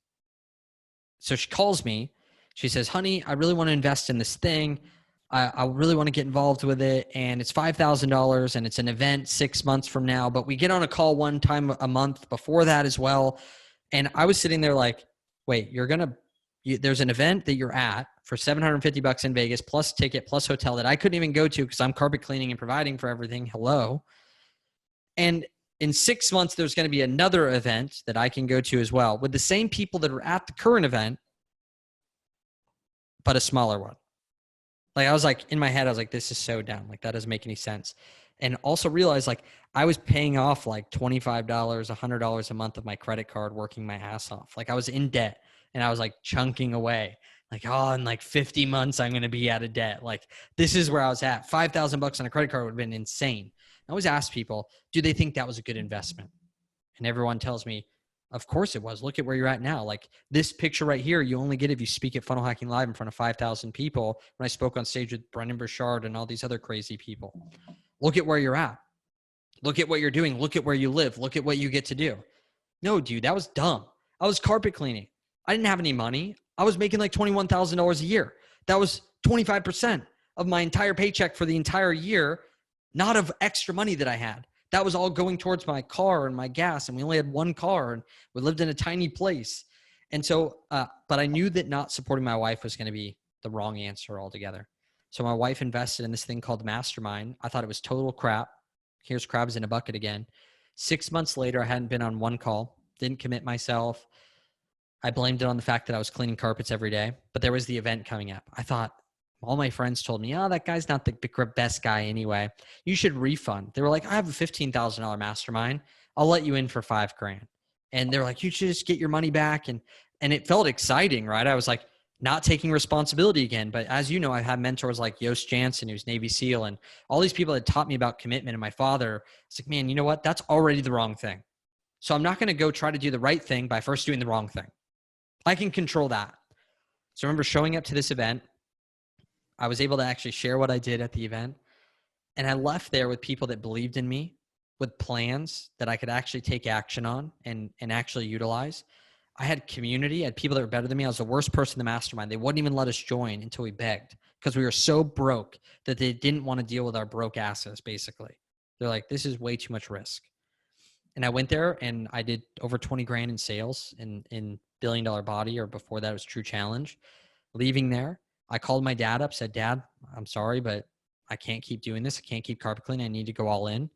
So she calls me. She says, honey, I really want to invest in this thing. I really want to get involved with it. And it's $5,000 and it's an event 6 months from now, but we get on a call one time a month before that as well. And I was sitting there like, wait, there's an event that you're at for $750 in Vegas, plus ticket, plus hotel that I couldn't even go to because I'm carpet cleaning and providing for everything. Hello. And in 6 months, there's going to be another event that I can go to as well with the same people that are at the current event, but a smaller one. Like I was like, in my head, I was like, this is so dumb. Like that doesn't make any sense. And also realized like I was paying off like $25, $100 a month of my credit card, working my ass off. Like I was in debt and I was like chunking away. Like, oh, in like 50 months, I'm going to be out of debt. Like this is where I was at. $5,000 on a credit card would have been insane. I always ask people, do they think that was a good investment? And everyone tells me, of course it was. Look at where you're at now. Like this picture right here, you only get if you speak at Funnel Hacking Live in front of 5,000 people. When I spoke on stage with Brendan Burchard and all these other crazy people, look at where you're at. Look at what you're doing. Look at where you live. Look at what you get to do. No, dude, that was dumb. I was carpet cleaning. I didn't have any money. I was making like $21,000 a year. That was 25% of my entire paycheck for the entire year, not of extra money that I had. That was all going towards my car and my gas. And we only had one car and we lived in a tiny place. And so, but I knew that not supporting my wife was going to be the wrong answer altogether. So my wife invested in this thing called Mastermind. I thought it was total crap. Here's crabs in a bucket again. 6 months later, I hadn't been on one call, didn't commit myself. I blamed it on the fact that I was cleaning carpets every day, but there was the event coming up. I thought, all my friends told me, oh, that guy's not the best guy anyway. You should refund. They were like, I have a $15,000 mastermind. I'll let you in for $5,000. And they're like, you should just get your money back. And it felt exciting, right? I was like, not taking responsibility again. But as you know, I've had mentors like Yost Jansen, who's Navy SEAL, and all these people that taught me about commitment. And my father, it's like, man, you know what? That's already the wrong thing. So I'm not going to go try to do the right thing by first doing the wrong thing. I can control that. So I remember showing up to this event. I was able to actually share what I did at the event. And I left there with people that believed in me, with plans that I could actually take action on and actually utilize. I had community. I had people that were better than me. I was the worst person in the mastermind. They wouldn't even let us join until we begged because we were so broke that they didn't want to deal with our broke asses, basically. They're like, this is way too much risk. And I went there and I did over 20 grand in sales in Billion Dollar Body, or before that it was True Challenge. Leaving there, I called my dad up, said, Dad, I'm sorry, but I can't keep doing this. I can't keep carpet cleaning. I need to go all in.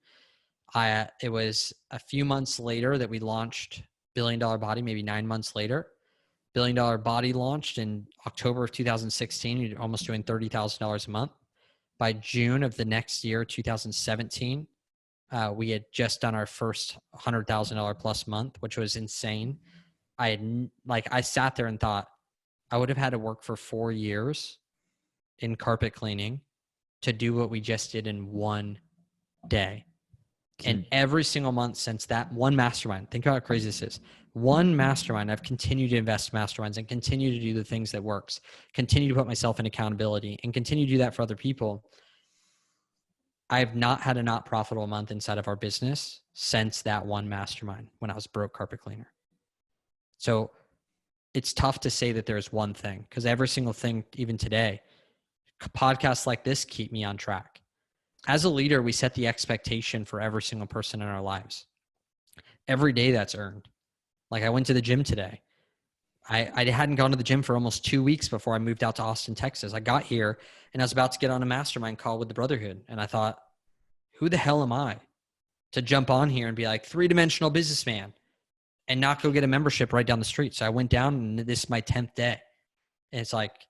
It was a few months later that we launched Billion Dollar Body, maybe 9 months later. Billion Dollar Body launched in October of 2016. We were almost doing $30,000 a month. By June of the next year, 2017, we had just done our first $100,000 plus month, which was insane. I sat there and thought, I would have had to work for 4 years in carpet cleaning to do what we just did in one day. And every single month since that one mastermind, think about how crazy this is. One mastermind, I've continued to invest in masterminds and continue to do the things that works, continue to put myself in accountability and continue to do that for other people. I have not had a not profitable month inside of our business since that one mastermind when I was broke carpet cleaner. So it's tough to say that there's one thing because every single thing, even today, podcasts like this keep me on track. As a leader, we set the expectation for every single person in our lives. Every day that's earned. Like I went to the gym today. I hadn't gone to the gym for almost 2 weeks before I moved out to Austin, Texas. I got here and I was about to get on a mastermind call with the Brotherhood. And I thought, who the hell am I to jump on here and be like three-dimensional businessman and not go get a membership right down the street? So I went down and this is my 10th day. And it's like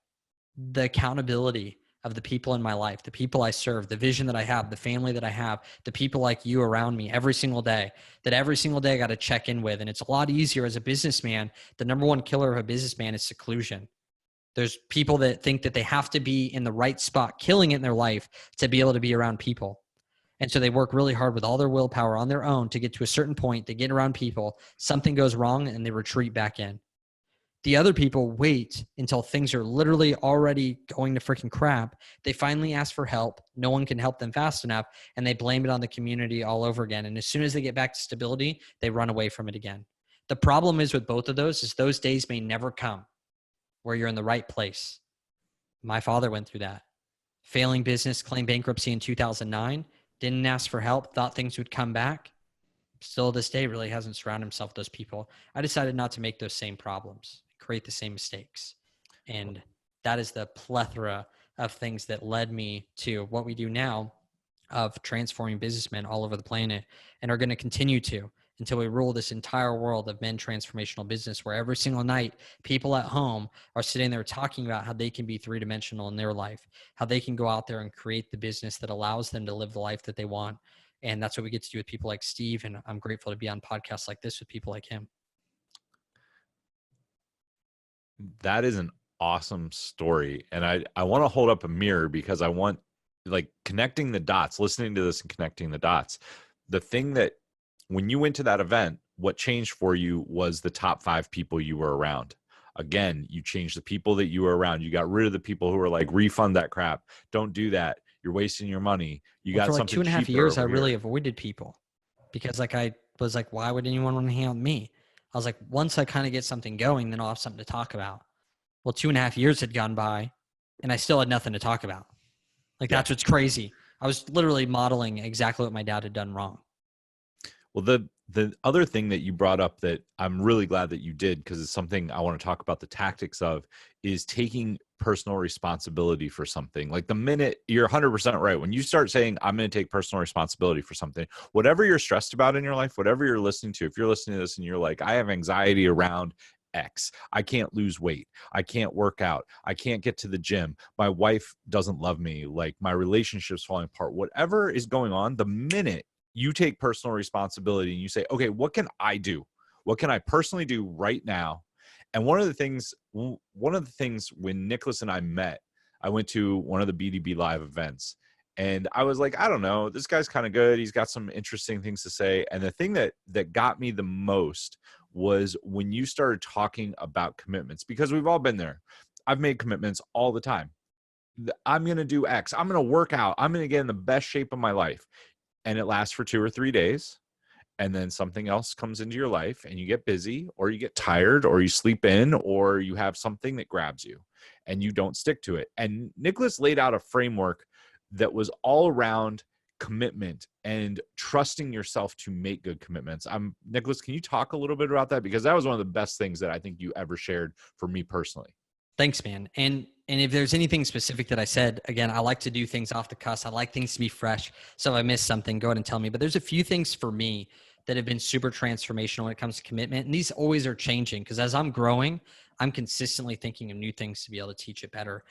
the accountability of the people in my life, the people I serve, the vision that I have, the family that I have, the people like you around me every single day, that every single day I got to check in with. And it's a lot easier as a businessman. The number one killer of a businessman is seclusion. There's people that think that they have to be in the right spot, killing it in their life to be able to be around people. And so they work really hard with all their willpower on their own to get to a certain point. They get around people, something goes wrong and they retreat back in. The other people wait until things are literally already going to freaking crap. They finally ask for help. No one can help them fast enough. And they blame it on the community all over again. And as soon as they get back to stability, they run away from it again. The problem is with both of those is those days may never come where you're in the right place. My father went through that. Failing business, claimed bankruptcy in 2009, didn't ask for help, thought things would come back. Still to this day really hasn't surrounded himself with those people. I decided not to make those same problems, create the same mistakes. And that is the plethora of things that led me to what we do now of transforming businessmen all over the planet and are going to continue to until we rule this entire world of men transformational business, where every single night people at home are sitting there talking about how they can be three-dimensional in their life, how they can go out there and create the business that allows them to live the life that they want. And that's what we get to do with people like Steve. And I'm grateful to be on podcasts like this with people like him. That is an awesome story. And I want to hold up a mirror because I want, like, connecting the dots, listening to this and connecting the dots. The thing that when you went to that event, what changed for you was the top 5 people you were around. Again, you changed the people that you were around. You got rid of the people who were like, refund that crap. Don't do that. You're wasting your money. You got for like something 2.5 cheaper years, I over really here. avoided people because I was like, why would anyone want to hang out with me? I was like, once I kind of get something going, then I'll have something to talk about. Well, 2.5 years had gone by and I still had nothing to talk about. Like, that's what's crazy. I was literally modeling exactly what my dad had done wrong. Well, the other thing that you brought up that I'm really glad that you did, because it's something I want to talk about the tactics of, is taking personal responsibility for something, like the minute you're 100% right, when you start saying, I'm going to take personal responsibility for something, whatever you're stressed about in your life, whatever you're listening to, if you're listening to this and you're like, I have anxiety around X, I can't lose weight, I can't work out, I can't get to the gym, my wife doesn't love me, like my relationship's falling apart, whatever is going on, the minute you take personal responsibility and you say, okay, what can I do? What can I personally do right now? And one of the things when Nicholas and I met, I went to one of the BDB live events and I was like, I don't know, this guy's kind of good. He's got some interesting things to say. And the thing that got me the most was when you started talking about commitments, because we've all been there. I've made commitments all the time. I'm going to do X. I'm going to work out. I'm going to get in the best shape of my life. And it lasts for 2 or 3 days. And then something else comes into your life and you get busy or you get tired or you sleep in or you have something that grabs you and you don't stick to it. And Nicholas laid out a framework that was all around commitment and trusting yourself to make good commitments. Nicholas, can you talk a little bit about that? Because that was one of the best things that I think you ever shared for me personally. Thanks, man. And if there's anything specific that I said, again, I like to do things off the cuff. I like things to be fresh. So if I missed something, go ahead and tell me. But there's a few things for me that have been super transformational when it comes to commitment. And these always are changing because as I'm growing, I'm consistently thinking of new things to be able to teach it better.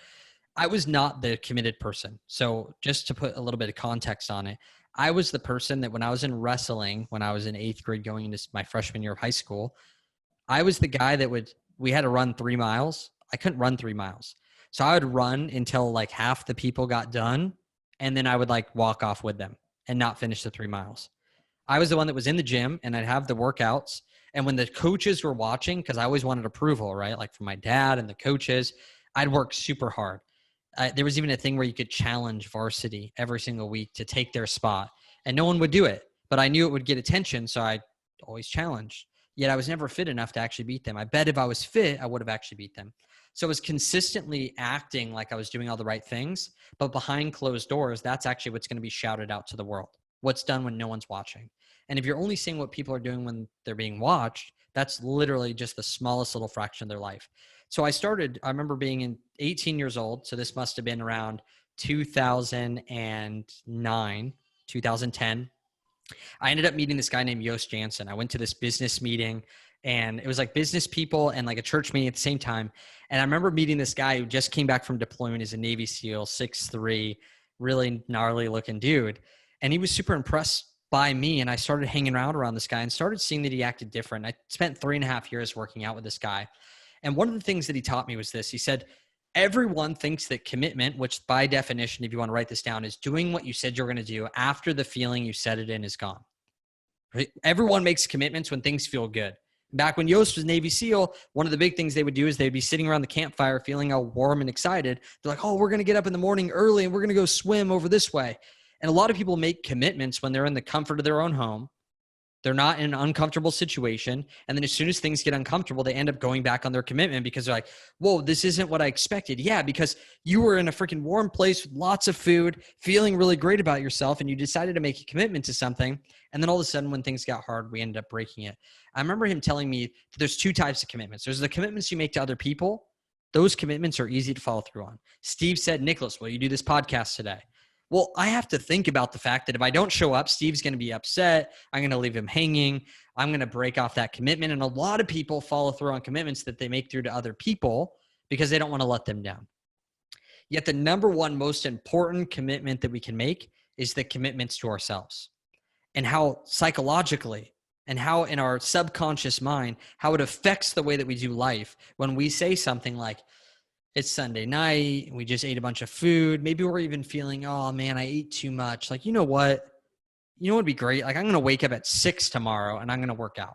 I was not the committed person. So just to put a little bit of context on it, I was the person that when I was in wrestling, when I was in 8th grade going into my freshman year of high school, I was the guy that we had to run 3 miles. I couldn't run 3 miles. So I would run until like half the people got done. And then I would like walk off with them and not finish the 3 miles. I was the one that was in the gym and I'd have the workouts. And when the coaches were watching, because I always wanted approval, right? Like from my dad and the coaches, I'd work super hard. There was even a thing where you could challenge varsity every single week to take their spot. And no one would do it. But I knew it would get attention. So I always challenged. Yet I was never fit enough to actually beat them. I bet if I was fit, I would have actually beat them. So I was consistently acting like I was doing all the right things, but behind closed doors, that's actually what's going to be shouted out to the world. What's done when no one's watching. And if you're only seeing what people are doing when they're being watched, that's literally just the smallest little fraction of their life. So I remember being 18 years old. So this must have been around 2009, 2010. I ended up meeting this guy named Yost Jansen. I went to this business meeting and it was like business people and like a church meeting at the same time. And I remember meeting this guy who just came back from deployment as a Navy SEAL, 6'3", really gnarly looking dude. And he was super impressed by me. And I started hanging around this guy and started seeing that he acted different. I spent 3.5 years working out with this guy. And one of the things that he taught me was this. He said, everyone thinks that commitment, which by definition, if you want to write this down, is doing what you said you're going to do after the feeling you set it in is gone. Right? Everyone makes commitments when things feel good. Back when Yost was Navy SEAL, one of the big things they would do is they'd be sitting around the campfire feeling all warm and excited. They're like, oh, we're going to get up in the morning early and we're going to go swim over this way. And a lot of people make commitments when they're in the comfort of their own home. They're not in an uncomfortable situation. And then as soon as things get uncomfortable, they end up going back on their commitment because they're like, whoa, this isn't what I expected. Yeah, because you were in a freaking warm place with lots of food, feeling really great about yourself, and you decided to make a commitment to something. And then all of a sudden, when things got hard, we ended up breaking it. I remember him telling me that there's 2 types of commitments. There's the commitments you make to other people. Those commitments are easy to follow through on. Steve said, Nicholas, will you do this podcast today? Well, I have to think about the fact that if I don't show up, Steve's going to be upset. I'm going to leave him hanging. I'm going to break off that commitment. And a lot of people follow through on commitments that they make through to other people because they don't want to let them down. Yet the number one most important commitment that we can make is the commitments to ourselves, and how psychologically and how in our subconscious mind, how it affects the way that we do life when we say something like, it's Sunday night, we just ate a bunch of food. Maybe we're even feeling, oh man, I ate too much. Like, you know what? You know what would be great? Like, I'm going to wake up at 6 tomorrow and I'm going to work out.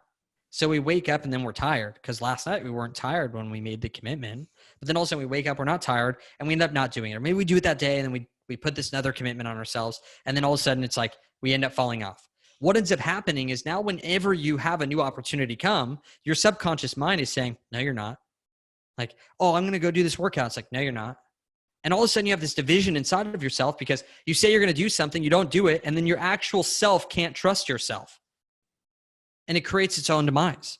So we wake up and then we're tired because last night we weren't tired when we made the commitment. But then also we wake up, we're not tired and we end up not doing it. Or maybe we do it that day and then we put this another commitment on ourselves. And then all of a sudden it's like we end up falling off. What ends up happening is now whenever you have a new opportunity come, your subconscious mind is saying, no, you're not. Like, oh, I'm going to go do this workout. It's like, no, you're not. And all of a sudden you have this division inside of yourself because you say you're going to do something, you don't do it, and then your actual self can't trust yourself. And it creates its own demise.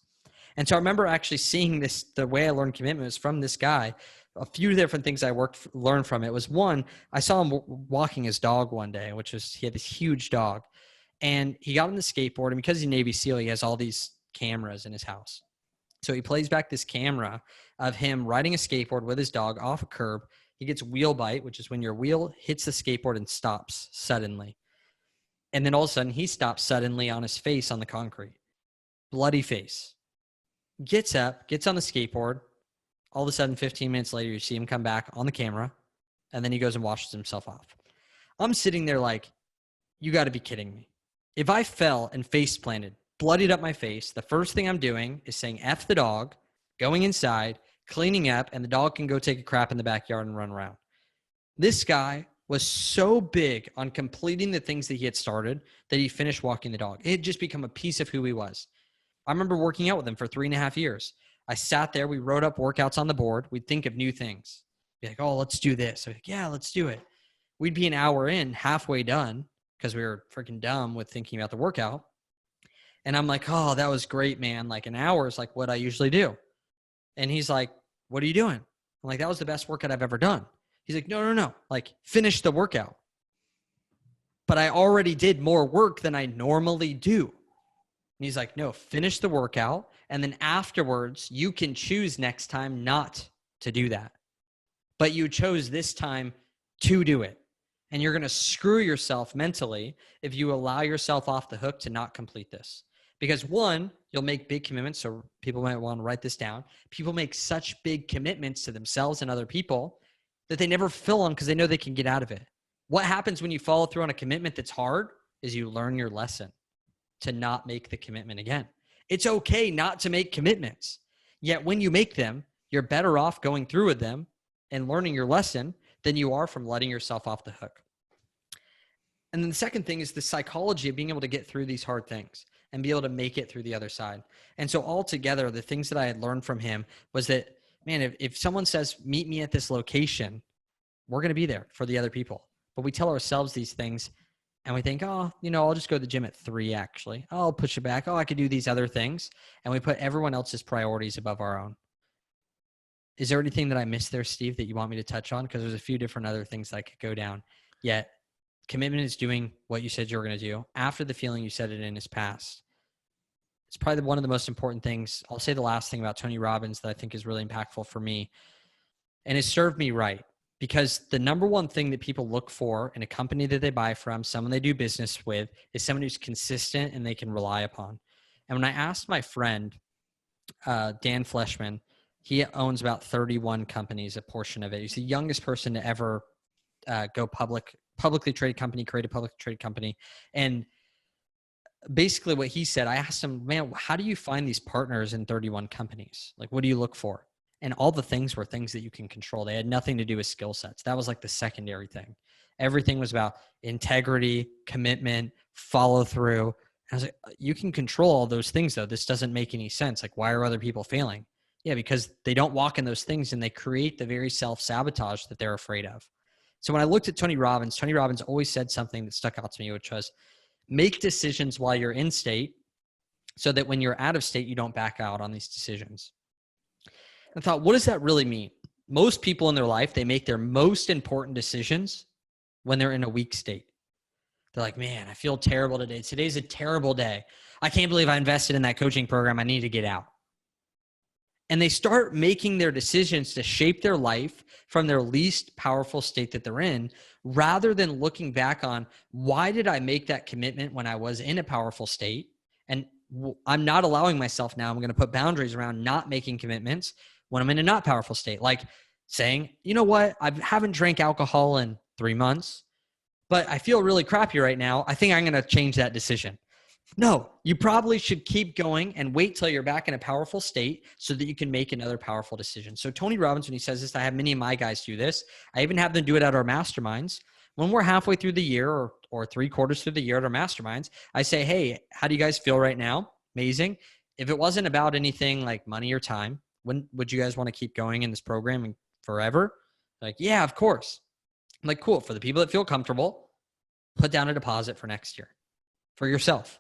And so I remember actually seeing this, the way I learned commitment was from this guy. a few different things I learned from it was one, I saw him walking his dog one day, he had this huge dog, and he got on the skateboard, and because he's a Navy SEAL, he has all these cameras in his house. So he plays back this camera of him riding a skateboard with his dog off a curb. He gets wheel bite, which is when your wheel hits the skateboard and stops suddenly. And then all of a sudden he stops suddenly on his face on the concrete. Bloody face. Gets up, gets on the skateboard. All of a sudden, 15 minutes later, you see him come back on the camera, and then he goes and washes himself off. I'm sitting there like, you got to be kidding me. If I fell and face planted, bloodied up my face, the first thing I'm doing is saying F the dog, going inside, cleaning up, and the dog can go take a crap in the backyard and run around. This guy was so big on completing the things that he had started that he finished walking the dog. It had just become a piece of who he was. I remember working out with him for 3.5 years. I sat there. We wrote up workouts on the board. We'd think of new things. Be like, oh, let's do this. I'd be like, yeah, let's do it. We'd be an hour in, halfway done, because we were freaking dumb with thinking about the workout. And I'm like, oh, that was great, man. Like an hour is like what I usually do. And he's like, what are you doing? I'm like, that was the best workout I've ever done. He's like, no. Like, finish the workout. But I already did more work than I normally do. And he's like, no, finish the workout. And then afterwards, you can choose next time not to do that. But you chose this time to do it. And you're going to screw yourself mentally if you allow yourself off the hook to not complete this. Because one, you'll make big commitments. So people might want to write this down. People make such big commitments to themselves and other people that they never fill them because they know they can get out of it. What happens when you follow through on a commitment that's hard is you learn your lesson to not make the commitment again. It's okay not to make commitments. Yet when you make them, you're better off going through with them and learning your lesson than you are from letting yourself off the hook. And then the second thing is the psychology of being able to get through these hard things and be able to make it through the other side. And so altogether, the things that I had learned from him was that, man, if someone says, meet me at this location, we're going to be there for the other people. But we tell ourselves these things and we think, oh, I'll just go to the gym at 3 actually. Oh, I'll push it back. Oh, I could do these other things. And we put everyone else's priorities above our own. Is there anything that I missed there, Steve, that you want me to touch on? Because there's a few different other things that I could go down. Yet commitment is doing what you said you were going to do after the feeling you said it in is past. It's probably one of the most important things. I'll say the last thing about Tony Robbins that I think is really impactful for me. And it served me right. Because the number one thing that people look for in a company that they buy from, someone they do business with, is someone who's consistent and they can rely upon. And when I asked my friend, Dan Fleshman, he owns about 31 companies, a portion of it. He's the youngest person to ever go publicly traded company, create a publicly traded company. And basically what he said, I asked him, man, how do you find these partners in 31 companies? Like, what do you look for? And all the things were things that you can control. They had nothing to do with skill sets. That was like the secondary thing. Everything was about integrity, commitment, follow through. And I was like, you can control all those things though. This doesn't make any sense. Like, why are other people failing? Yeah, because they don't walk in those things and they create the very self-sabotage that they're afraid of. So when I looked at Tony Robbins always said something that stuck out to me, which was make decisions while you're in state so that when you're out of state, you don't back out on these decisions. I thought, what does that really mean? Most people in their life, they make their most important decisions when they're in a weak state. They're like, man, I feel terrible today. Today's a terrible day. I can't believe I invested in that coaching program. I need to get out. And they start making their decisions to shape their life from their least powerful state that they're in, rather than looking back on, why did I make that commitment when I was in a powerful state? And I'm not allowing myself now. I'm going to put boundaries around not making commitments when I'm in a not powerful state. Like saying, you know what? I haven't drank alcohol in 3 months, but I feel really crappy right now. I think I'm going to change that decision. No, you probably should keep going and wait till you're back in a powerful state so that you can make another powerful decision. So Tony Robbins, when he says this, I have many of my guys do this. I even have them do it at our masterminds. When we're halfway through the year or 3/4 through the year at our masterminds, I say, hey, how do you guys feel right now? Amazing. If it wasn't about anything like money or time, when would you guys want to keep going in this program and forever? Like, yeah, of course. I'm like, cool. For the people that feel comfortable, put down a deposit for next year for yourself.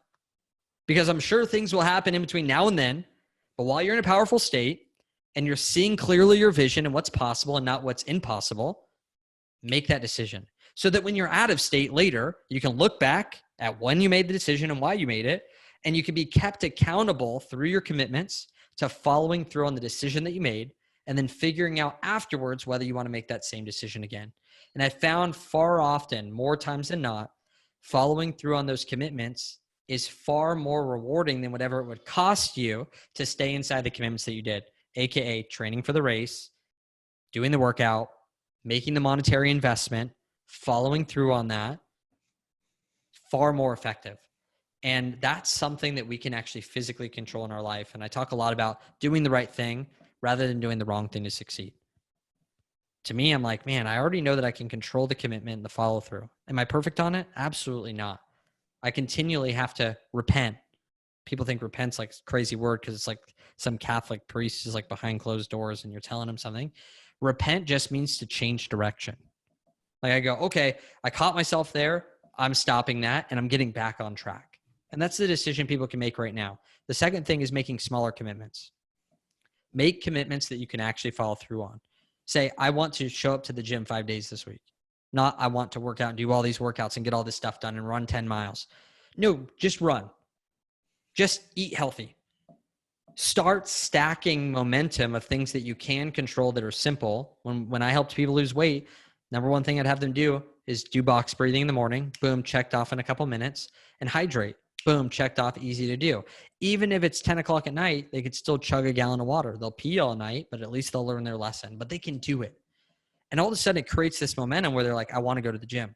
Because I'm sure things will happen in between now and then. But while you're in a powerful state, and you're seeing clearly your vision and what's possible and not what's impossible, make that decision. So that when you're out of state later, you can look back at when you made the decision and why you made it, and you can be kept accountable through your commitments to following through on the decision that you made, and then figuring out afterwards whether you want to make that same decision again. And I found far often, more times than not, following through on those commitments is far more rewarding than whatever it would cost you to stay inside the commitments that you did, AKA training for the race, doing the workout, making the monetary investment, following through on that, far more effective. And that's something that we can actually physically control in our life. And I talk a lot about doing the right thing rather than doing the wrong thing to succeed. To me, I'm like, man, I already know that I can control the commitment and the follow through. Am I perfect on it? Absolutely not. I continually have to repent. People think repent's like a crazy word because it's like some Catholic priest is like behind closed doors and you're telling him something. Repent just means to change direction. Like I go, okay, I caught myself there. I'm stopping that and I'm getting back on track. And that's the decision people can make right now. The second thing is making smaller commitments. Make commitments that you can actually follow through on. Say, I want to show up to the gym 5 days this week. Not I want to work out and do all these workouts and get all this stuff done and run 10 miles. No, just run. Just eat healthy. Start stacking momentum of things that you can control that are simple. When I helped people lose weight, number one thing I'd have them do is do box breathing in the morning. Boom, checked off in a couple minutes. And hydrate. Boom, checked off, easy to do. Even if it's 10 o'clock at night, they could still chug a gallon of water. They'll pee all night, but at least they'll learn their lesson. But they can do it. And all of a sudden, it creates this momentum where they're like, I want to go to the gym.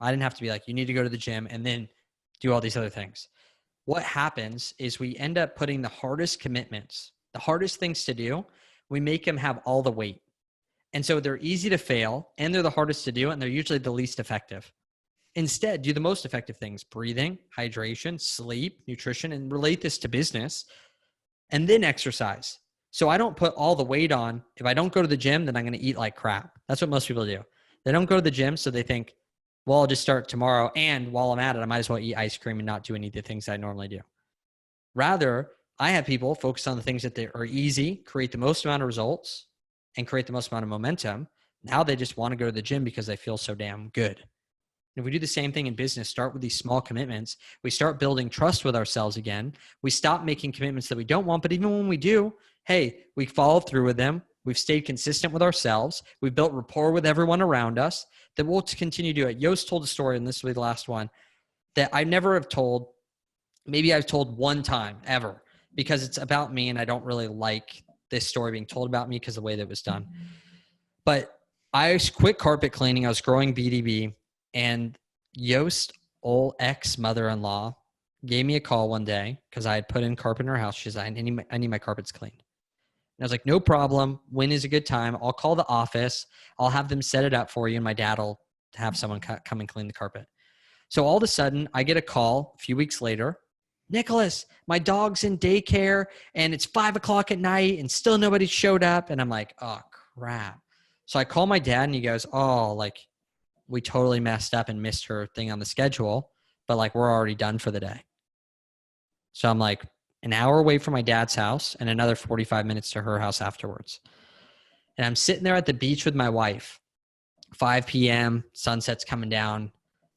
I didn't have to be like, you need to go to the gym and then do all these other things. What happens is we end up putting the hardest commitments, the hardest things to do, we make them have all the weight. And so they're easy to fail and they're the hardest to do and they're usually the least effective. Instead, do the most effective things: breathing, hydration, sleep, nutrition, and relate this to business, and then exercise. So I don't put all the weight on. If I don't go to the gym, then I'm going to eat like crap. That's what most people do. They don't go to the gym, so they think, well, I'll just start tomorrow. And while I'm at it, I might as well eat ice cream and not do any of the things I normally do. Rather, I have people focus on the things that are easy, create the most amount of results, and create the most amount of momentum. Now they just want to go to the gym because they feel so damn good. If we do the same thing in business, start with these small commitments, we start building trust with ourselves again. We stop making commitments that we don't want, but even when we do, hey, we follow through with them. We've stayed consistent with ourselves. We've built rapport with everyone around us that we'll continue to do it. Yost told a story, and this will be the last one, that I never have told. Maybe I've told one time ever because it's about me and I don't really like this story being told about me because of the way that it was done. But I quit carpet cleaning. I was growing BDB. And Yost, old ex-mother-in-law, gave me a call one day because I had put in carpet in her house. She said, I need my carpets cleaned. And I was like, no problem. When is a good time? I'll call the office. I'll have them set it up for you, and my dad will have someone come and clean the carpet. So all of a sudden, I get a call a few weeks later. Nicholas, my dog's in daycare, and it's 5 o'clock at night, and still nobody showed up. And I'm like, oh, crap. So I call my dad, and he goes, oh, like, we totally messed up and missed her thing on the schedule, but like we're already done for the day. So I'm like an hour away from my dad's house and another 45 minutes to her house afterwards. And I'm sitting there at the beach with my wife, 5 p.m., sunset's coming down.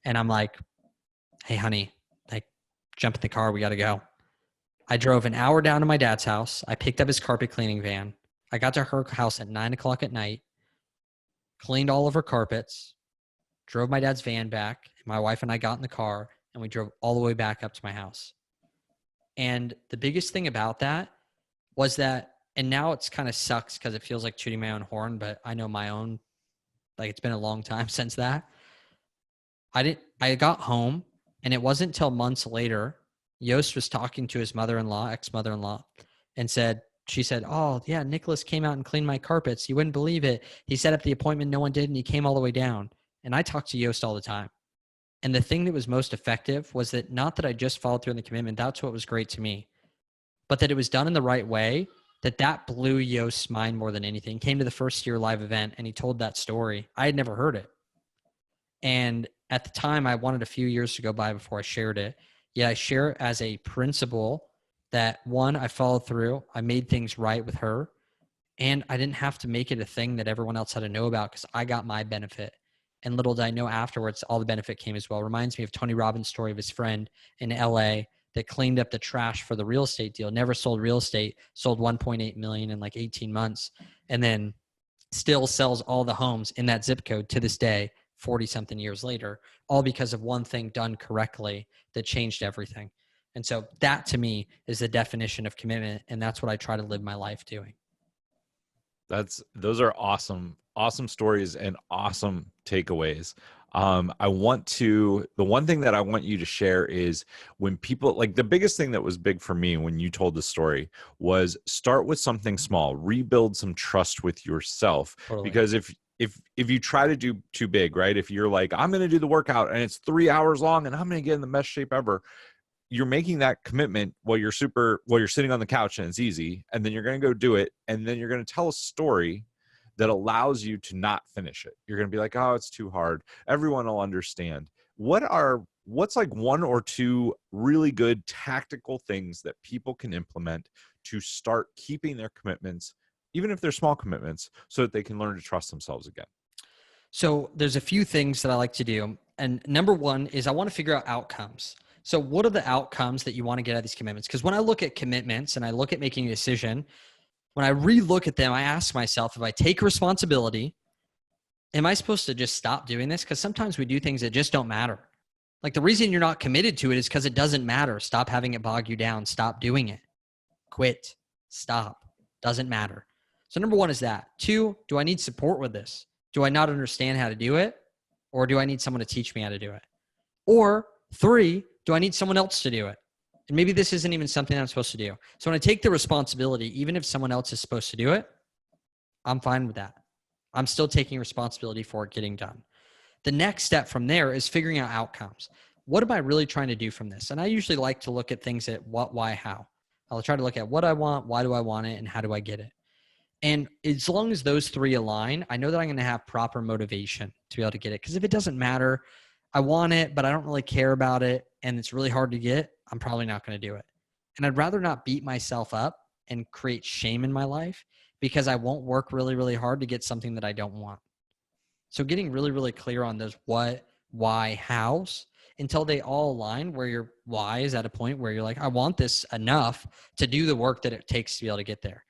And I'm like, hey, honey, like jump in the car. We got to go. I drove an hour down to my dad's house. I picked up his carpet cleaning van. I got to her house at 9 o'clock at night, cleaned all of her carpets, drove my dad's van back. My wife and I got in the car and we drove all the way back up to my house. And the biggest thing about that was that, and now it's kind of sucks because it feels like tooting my own horn, but I know my own, like it's been a long time since that. I got home and it wasn't until months later, Yost was talking to his mother-in-law, ex-mother-in-law, and she said, oh yeah, Nicholas came out and cleaned my carpets. You wouldn't believe it. He set up the appointment. No one did. And he came all the way down. And I talk to Yost all the time. And the thing that was most effective was that not that I just followed through on the commitment. That's what was great to me. But that it was done in the right way, that blew Yost's mind more than anything. He came to the first year live event and he told that story. I had never heard it. And at the time, I wanted a few years to go by before I shared it. Yeah, I share it as a principle that, one, I followed through. I made things right with her. And I didn't have to make it a thing that everyone else had to know about because I got my benefit. And little did I know afterwards, all the benefit came as well. Reminds me of Tony Robbins' story of his friend in LA that cleaned up the trash for the real estate deal, never sold real estate, sold 1.8 million in like 18 months, and then still sells all the homes in that zip code to this day, 40 something years later, all because of one thing done correctly that changed everything. And so that to me is the definition of commitment. And that's what I try to live my life doing. Those are awesome stories and awesome takeaways. The one thing that I want you to share is when people, like, the biggest thing that was big for me when you told the story was start with something small, rebuild some trust with yourself. Totally. Because if you try to do too big, right? If you're like, I'm going to do the workout and it's 3 hours long and I'm going to get in the best shape ever, you're making that commitment while you're sitting on the couch and it's easy, and then you're going to go do it, and then you're going to tell a story that allows you to not finish it. You're going to be like, oh, it's too hard, everyone will understand. What's like one or two really good tactical things that people can implement to start keeping their commitments, even if they're small commitments, so that they can learn to trust themselves again? So there's a few things that I like to do. And number one is I want to figure out outcomes. So what are the outcomes that you want to get out of these commitments? Because when I look at commitments and I look at making a decision, when I re-look at them, I ask myself, if I take responsibility, am I supposed to just stop doing this? Because sometimes we do things that just don't matter. Like the reason you're not committed to it is because it doesn't matter. Stop having it bog you down. Stop doing it. Quit. Stop. Doesn't matter. So number one is that. Two, do I need support with this? Do I not understand how to do it? Or do I need someone to teach me how to do it? Or three, do I need someone else to do it? And maybe this isn't even something I'm supposed to do. So when I take the responsibility, even if someone else is supposed to do it, I'm fine with that. I'm still taking responsibility for it getting done. The next step from there is figuring out outcomes. What am I really trying to do from this? And I usually like to look at things at what, why, how. I'll try to look at what I want, why do I want it, and how do I get it? And as long as those three align, I know that I'm going to have proper motivation to be able to get it. Because if it doesn't matter, I want it, but I don't really care about it, and it's really hard to get, I'm probably not going to do it. And I'd rather not beat myself up and create shame in my life because I won't work really, really hard to get something that I don't want. So getting really, really clear on those what, why, hows until they all align where your why is at a point where you're like, I want this enough to do the work that it takes to be able to get there.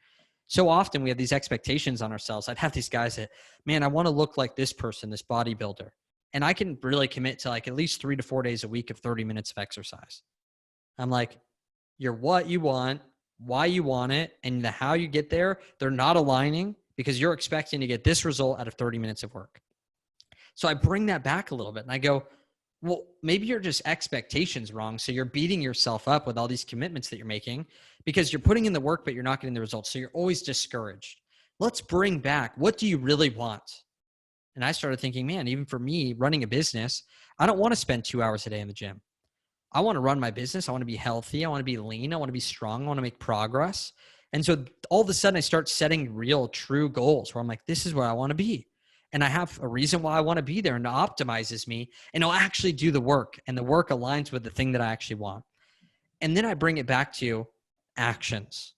So often we have these expectations on ourselves. I'd have these guys that, man, I want to look like this person, this bodybuilder. And I can really commit to like at least 3 to 4 days a week of 30 minutes of exercise. I'm like, you're what you want, why you want it, and the how you get there, they're not aligning because you're expecting to get this result out of 30 minutes of work. So I bring that back a little bit and I go, well, maybe you're just expectations wrong. So you're beating yourself up with all these commitments that you're making because you're putting in the work, but you're not getting the results. So you're always discouraged. Let's bring back, what do you really want? And I started thinking, man, even for me running a business, I don't want to spend 2 hours a day in the gym. I want to run my business. I want to be healthy. I want to be lean. I want to be strong. I want to make progress. And so all of a sudden I start setting real, true goals where I'm like, this is where I want to be. And I have a reason why I want to be there, and it optimizes me, and I'll actually do the work, and the work aligns with the thing that I actually want. And then I bring it back to actions.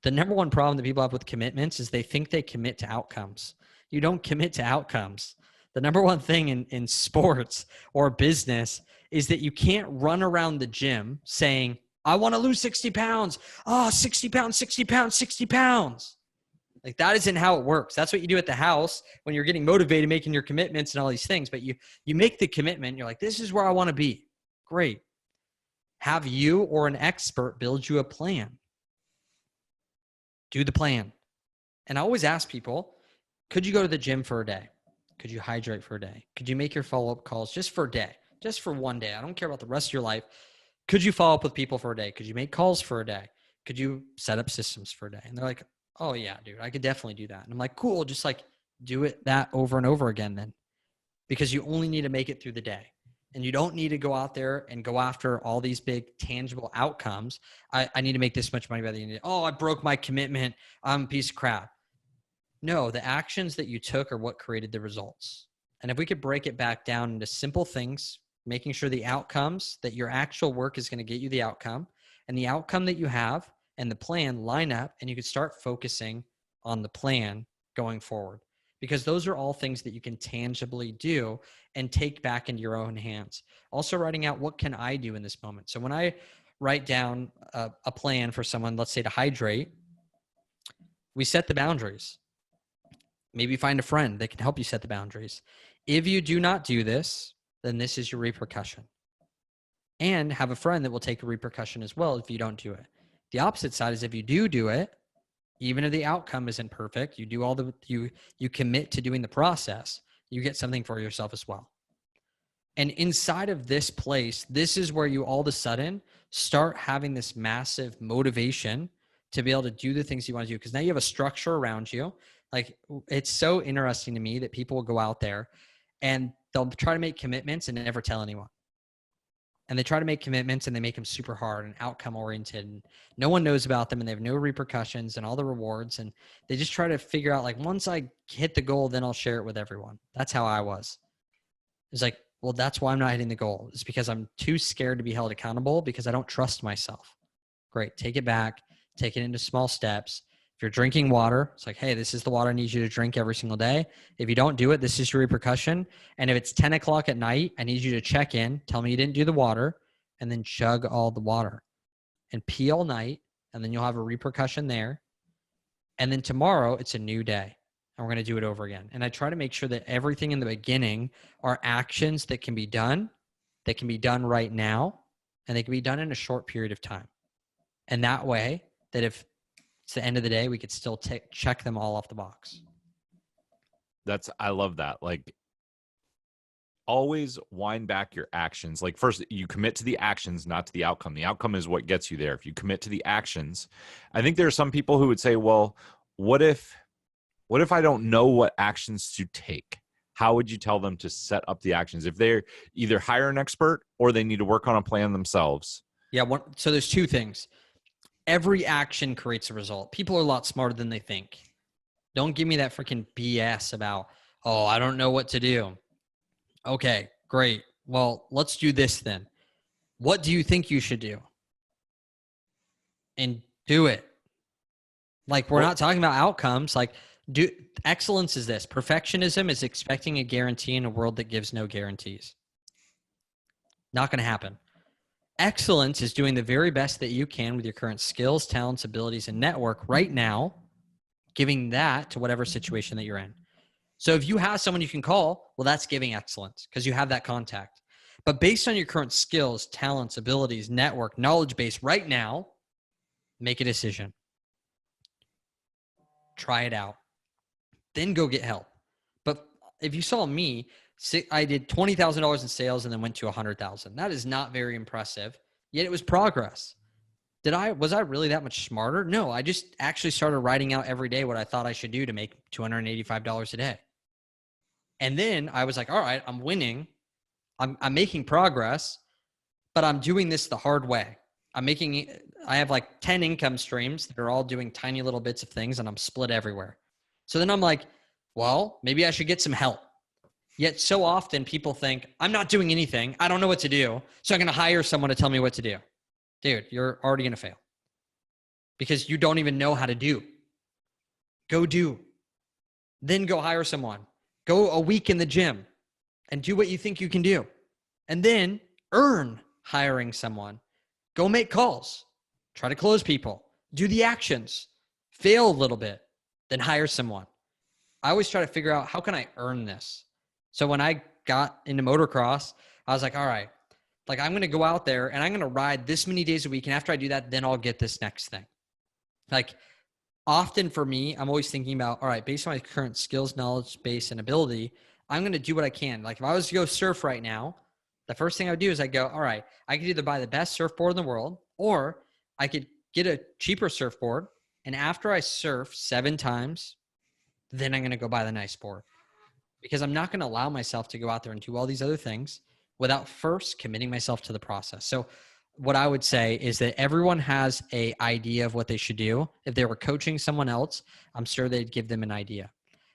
The number one problem that people have with commitments is they think they commit to outcomes. You don't commit to outcomes. The number one thing in sports or business is that you can't run around the gym saying, I want to lose 60 pounds. Oh, 60 pounds, 60 pounds, 60 pounds. Like that isn't how it works. That's what you do at the house when you're getting motivated, making your commitments and all these things. But you make the commitment. You're like, this is where I want to be. Great. Have you or an expert build you a plan. Do the plan. And I always ask people, could you go to the gym for a day? Could you hydrate for a day? Could you make your follow-up calls just for a day? Just for one day. I don't care about the rest of your life. Could you follow up with people for a day? Could you make calls for a day? Could you set up systems for a day? And they're like, oh yeah, dude, I could definitely do that. And I'm like, cool, just like do it that over and over again then. Because you only need to make it through the day. And you don't need to go out there and go after all these big tangible outcomes. I need to make this much money by the end of the day. Oh, I broke my commitment. I'm a piece of crap. No, the actions that you took are what created the results. And if we could break it back down into simple things, making sure the outcomes, that your actual work is going to get you the outcome, and the outcome that you have and the plan line up, and you could start focusing on the plan going forward, because those are all things that you can tangibly do and take back into your own hands. Also writing out, what can I do in this moment? So when I write down a plan for someone, let's say to hydrate, we set the boundaries. Maybe find a friend that can help you set the boundaries. If you do not do this, then this is your repercussion. And have a friend that will take a repercussion as well if you don't do it. The opposite side is if you do it, even if the outcome isn't perfect, you do all the you commit to doing the process, you get something for yourself as well. And inside of this place, this is where you all of a sudden start having this massive motivation to be able to do the things you want to do, because now you have a structure around you. Like, it's so interesting to me that people will go out there and they'll try to make commitments and never tell anyone. And they try to make commitments and they make them super hard and outcome oriented, and no one knows about them, and they have no repercussions and all the rewards. And they just try to figure out, like, once I hit the goal, then I'll share it with everyone. That's how I was. It's like, well, that's why I'm not hitting the goal. It's because I'm too scared to be held accountable, because I don't trust myself. Great. Take it back. Take it into small steps. If you're drinking water, it's like, hey, this is the water I need you to drink every single day. If you don't do it, this is your repercussion. And if it's 10 o'clock at night, I need you to check in, tell me you didn't do the water, and then chug all the water and pee all night. And then you'll have a repercussion there. And then tomorrow it's a new day, and we're going to do it over again. And I try to make sure that everything in the beginning are actions that can be done right now, and they can be done in a short period of time. And that way, that if it's the end of the day, we could still check them all off the box. I love that. Like, always wind back your actions. Like, first you commit to the actions, not to the outcome. The outcome is what gets you there. If you commit to the actions, I think there are some people who would say, well, what if I don't know what actions to take? How would you tell them to set up the actions if they're either hire an expert or they need to work on a plan themselves? Yeah. So there's two things. Every action creates a result. People are a lot smarter than they think. Don't give me that freaking BS about, oh, I don't know what to do. Okay, great. Well, let's do this then. What do you think you should do? And do it. Like, we're not talking about outcomes. Like, excellence is this. Perfectionism is expecting a guarantee in a world that gives no guarantees. Not going to happen. Excellence is doing the very best that you can with your current skills, talents, abilities, and network right now, giving that to whatever situation that you're in. So if you have someone you can call, well, that's giving excellence because you have that contact. But based on your current skills, talents, abilities, network, knowledge base right now, make a decision. Try it out. Then go get help. But if you saw me, I did $20,000 in sales and then went to $100,000. That is not very impressive, yet it was progress. Was I really that much smarter? No, I just actually started writing out every day what I thought I should do to make $285 a day. And then I was like, all right, I'm winning. I'm making progress, but I'm doing this the hard way. I have like 10 income streams that are all doing tiny little bits of things, and I'm split everywhere. So then I'm like, well, maybe I should get some help. Yet so often people think, I'm not doing anything. I don't know what to do. So I'm going to hire someone to tell me what to do. Dude, you're already going to fail because you don't even know how to do. Go do. Then go hire someone. Go a week in the gym and do what you think you can do. And then earn hiring someone. Go make calls. Try to close people. Do the actions. Fail a little bit. Then hire someone. I always try to figure out, how can I earn this? So when I got into motocross, I was like, all right, like, I'm going to go out there and I'm going to ride this many days a week. And after I do that, then I'll get this next thing. Like, often for me, I'm always thinking about, all right, based on my current skills, knowledge base, and ability, I'm going to do what I can. Like, if I was to go surf right now, the first thing I would do is I go, all right, I could either buy the best surfboard in the world, or I could get a cheaper surfboard. And after I surf 7 times, then I'm going to go buy the nice board. Because I'm not going to allow myself to go out there and do all these other things without first committing myself to the process. So what I would say is that everyone has an idea of what they should do. If they were coaching someone else, I'm sure they'd give them an idea.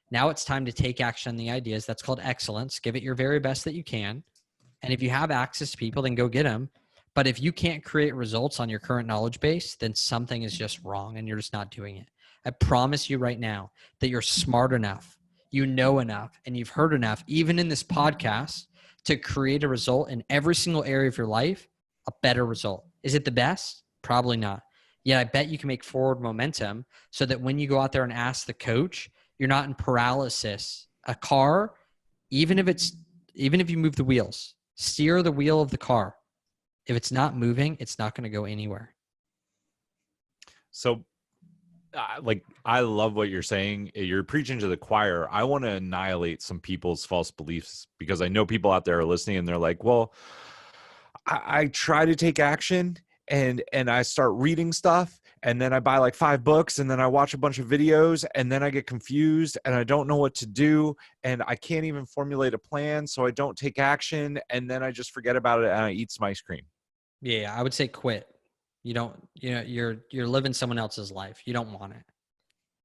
Now it's time to take action on the ideas. That's called excellence. Give it your very best that you can. And if you have access to people, then go get them. But if you can't create results on your current knowledge base, then something is just wrong and you're just not doing it. I promise you right now that you're smart enough, you know enough, and you've heard enough, even in this podcast, to create a result in every single area of your life, a better result. Is it the best? Probably not. Yet I bet you can make forward momentum so that when you go out there and ask the coach, you're not in paralysis. A car, even if you move the wheels, steer the wheel of the car. If it's not moving, it's not going to go anywhere. So I love what you're saying. You're preaching to the choir. I want to annihilate some people's false beliefs, because I know people out there are listening and they're like, well, I try to take action and I start reading stuff, and then I buy like 5 books, and then I watch a bunch of videos, and then I get confused and I don't know what to do, and I can't even formulate a plan, so I don't take action, and then I just forget about it and I eat some ice cream. Yeah, I would say quit. You're living someone else's life. You don't want it.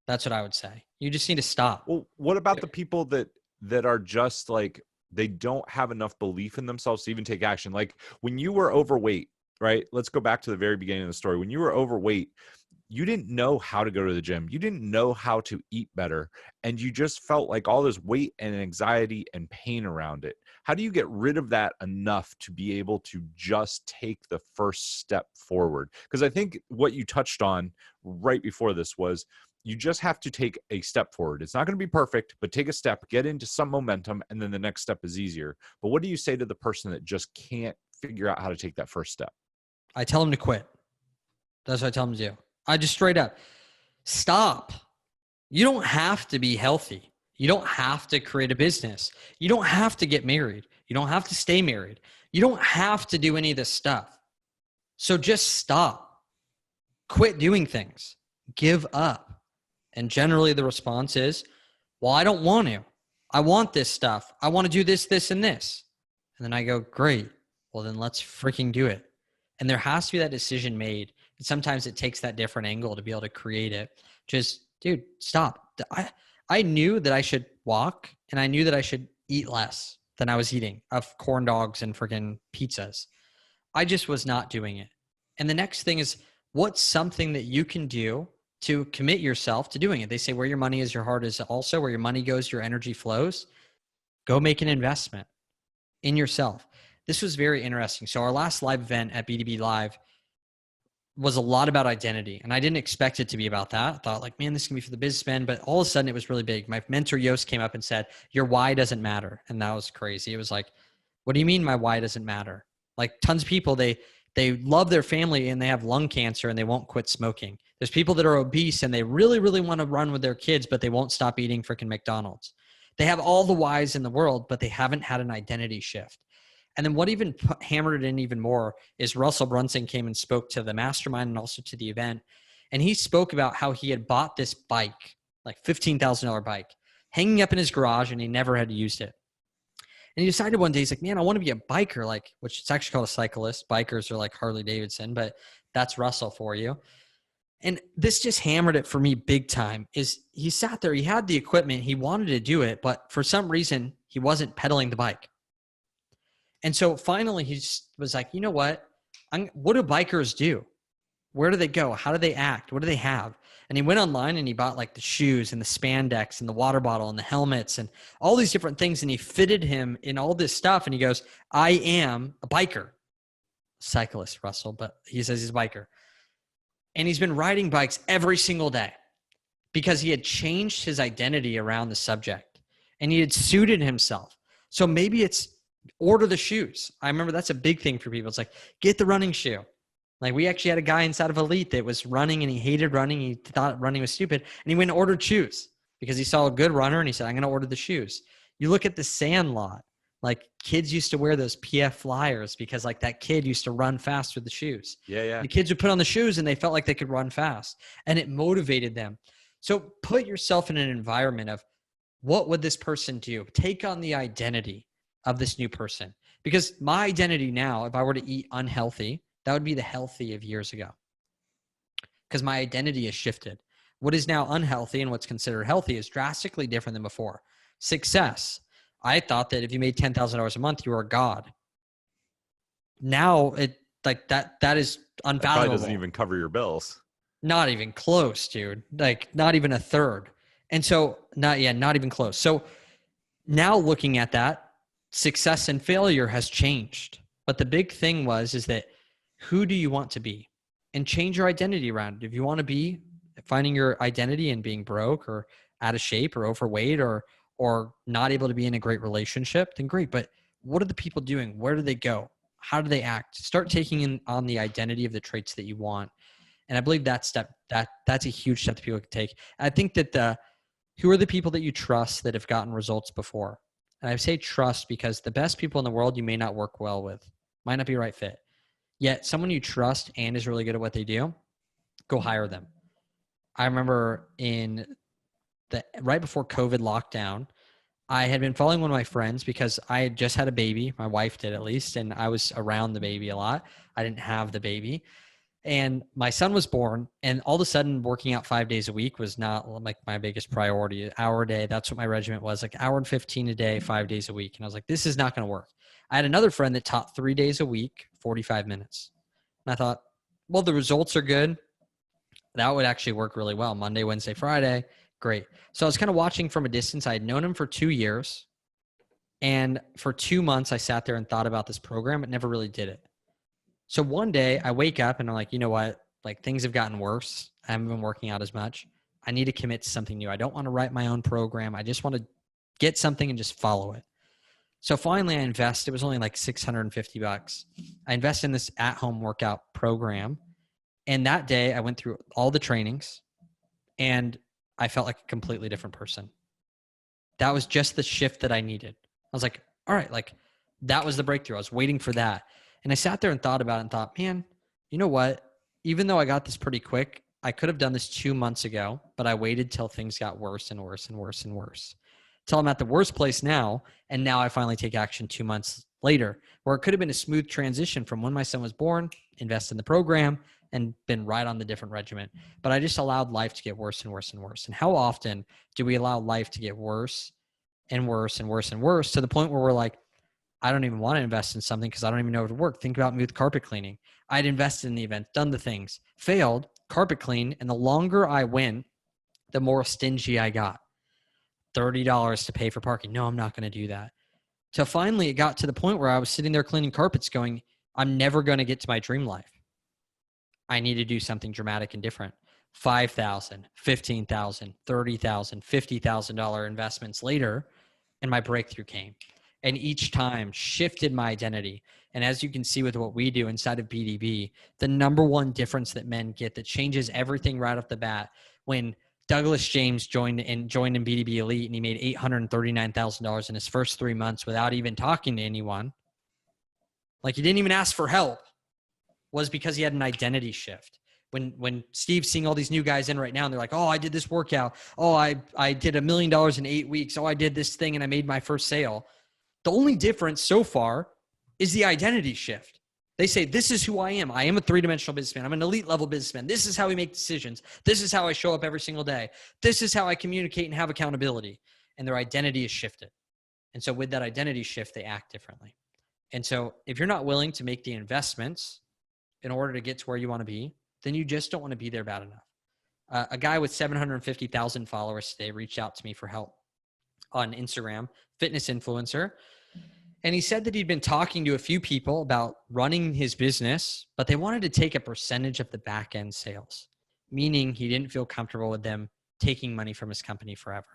That's what I would say. You just need to stop. Well, what about the people that are just like, they don't have enough belief in themselves to even take action? Like when you were overweight, right? Let's go back to the very beginning of the story. When you were overweight, you didn't know how to go to the gym. You didn't know how to eat better. And you just felt like all this weight and anxiety and pain around it. How do you get rid of that enough to be able to just take the first step forward? Because I think what you touched on right before this was, you just have to take a step forward. It's not going to be perfect, but take a step, get into some momentum, and then the next step is easier. But what do you say to the person that just can't figure out how to take that first step? I tell them to quit. That's what I tell them to do. I just straight up stop. You don't have to be healthy. You don't have to create a business. You don't have to get married. You don't have to stay married. You don't have to do any of this stuff. So just stop. Quit doing things. Give up. And generally the response is, well, I don't want to. I want this stuff. I want to do this, this, and this. And then I go, great. Well, then let's freaking do it. And there has to be that decision made. And sometimes it takes that different angle to be able to create it. Just, dude, stop. I knew that I should walk, and I knew that I should eat less than I was eating of corn dogs and freaking pizzas. I just was not doing it. And the next thing is, what's something that you can do to commit yourself to doing it? They say where your money is, your heart is also. Where your money goes, your energy flows. Go make an investment in yourself. This was very interesting. So our last live event at B2B Live was a lot about identity. And I didn't expect it to be about that. I thought like, man, this can be for the businessman. But all of a sudden it was really big. My mentor Yost came up and said, your why doesn't matter. And that was crazy. It was like, what do you mean my why doesn't matter? Like tons of people, they love their family and they have lung cancer and they won't quit smoking. There's people that are obese and they really, really want to run with their kids, but they won't stop eating freaking McDonald's. They have all the whys in the world, but they haven't had an identity shift. And then what even hammered it in even more is Russell Brunson came and spoke to the mastermind and also to the event. And he spoke about how he had bought this bike, like $15,000 bike, hanging up in his garage, and he never had used it. And he decided one day, he's like, man, I want to be a biker, like, which it's actually called a cyclist. Bikers are like Harley Davidson, but that's Russell for you. And this just hammered it for me big time. Is he sat there, he had the equipment, he wanted to do it, but for some reason he wasn't pedaling the bike. And so finally he just was like, you know what? What do bikers do? Where do they go? How do they act? What do they have? And he went online and he bought like the shoes and the spandex and the water bottle and the helmets and all these different things. And he fitted him in all this stuff. And he goes, I am a biker. Cyclist, Russell, but he says he's a biker. And he's been riding bikes every single day because he had changed his identity around the subject and he had suited himself. So maybe it's order the shoes. I remember that's a big thing for people. It's like, get the running shoe. Like we actually had a guy inside of Elite that was running and he hated running. He thought running was stupid. And he went and ordered shoes because he saw a good runner and he said, I'm going to order the shoes. You look at the Sandlot, like kids used to wear those PF flyers because like that kid used to run fast with the shoes. Yeah. The kids would put on the shoes and they felt like they could run fast and it motivated them. So put yourself in an environment of what would this person do? Take on the identity of this new person. Because my identity now, if I were to eat unhealthy, that would be the healthy of years ago. Because my identity has shifted. What is now unhealthy and what's considered healthy is drastically different than before. Success. I thought that if you made $10,000 a month, you were a god. Now it like that is unfathomable. That probably doesn't even cover your bills. Not even close, dude. Like not even a third. And so not even close. So now looking at that, success and failure has changed. But the big thing is that who do you want to be? And change your identity around it. If you want to be finding your identity in being broke or out of shape or overweight or not able to be in a great relationship, then great. But what are the people doing? Where do they go? How do they act? Start taking on the identity of the traits that you want. And I believe that's a huge step that people can take. I think that who are the people that you trust that have gotten results before? And I say trust because the best people in the world you may not work well with, might not be a right fit. Yet someone you trust and is really good at what they do, go hire them. I remember right before COVID lockdown, I had been following one of my friends because I had just had a baby. My wife did at least, and I was around the baby a lot. I didn't have the baby. And my son was born, and all of a sudden working out 5 days a week was not like my biggest priority. An hour a day, that's what my regimen was, like hour and 15 a day, 5 days a week. And I was like, this is not going to work. I had another friend that taught 3 days a week, 45 minutes. And I thought, well, the results are good. That would actually work really well. Monday, Wednesday, Friday, great. So I was kind of watching from a distance. I had known him for 2 years. And for 2 months, I sat there and thought about this program, but never really did it. So one day I wake up and I'm like, you know what? Like things have gotten worse. I haven't been working out as much. I need to commit to something new. I don't want to write my own program. I just want to get something and just follow it. So finally I invest. It was only like $650. I invest in this at-home workout program. And that day I went through all the trainings and I felt like a completely different person. That was just the shift that I needed. I was like, all right, like that was the breakthrough. I was waiting for that. And I sat there and thought about it and thought, man, you know what? Even though I got this pretty quick, I could have done this 2 months ago, but I waited till things got worse and worse and worse and worse. Till I'm at the worst place now. And now I finally take action 2 months later, where it could have been a smooth transition from when my son was born, invest in the program, and been right on the different regimen. But I just allowed life to get worse and worse and worse. And how often do we allow life to get worse and worse and worse and worse to the point where we're like, I don't even want to invest in something because I don't even know if it would work. Think about me with carpet cleaning. I'd invested in the event, done the things, failed, carpet clean, and the longer I went, the more stingy I got. $30 to pay for parking. No, I'm not going to do that. So finally, it got to the point where I was sitting there cleaning carpets going, I'm never going to get to my dream life. I need to do something dramatic and different. $5,000, $15,000, $30,000, $50,000 investments later, and my breakthrough came. And each time shifted my identity. And as you can see with what we do inside of BDB, the number one difference that men get that changes everything right off the bat, when Douglas James joined in BDB Elite and he made $839,000 in his first 3 months without even talking to anyone, like he didn't even ask for help, was because he had an identity shift. When Steve's seeing all these new guys in right now and they're like, oh, I did this workout. Oh, I did $1 million in 8 weeks. Oh, I did this thing and I made my first sale. The only difference so far is the identity shift. They say, this is who I am. I am a three-dimensional businessman. I'm an elite level businessman. This is how we make decisions. This is how I show up every single day. This is how I communicate and have accountability. And their identity is shifted. And so with that identity shift, they act differently. And so if you're not willing to make the investments in order to get to where you want to be, then you just don't want to be there bad enough. A guy with 750,000 followers today reached out to me for help on Instagram, fitness influencer. And he said that he'd been talking to a few people about running his business, but they wanted to take a percentage of the back end sales, meaning he didn't feel comfortable with them taking money from his company forever.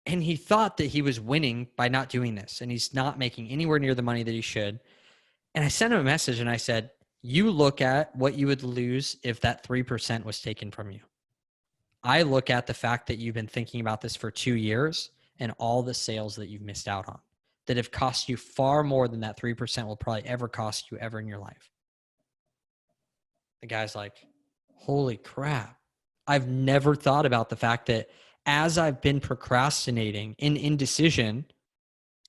And he thought that he was winning by not doing this, and he's not making anywhere near the money that he should. And I sent him a message and I said, you look at what you would lose if that 3% was taken from you. I look at the fact that you've been thinking about this for 2 years and all the sales that you've missed out on that have cost you far more than that 3% will probably ever cost you ever in your life. The guy's like, holy crap. I've never thought about the fact that as I've been procrastinating in indecision,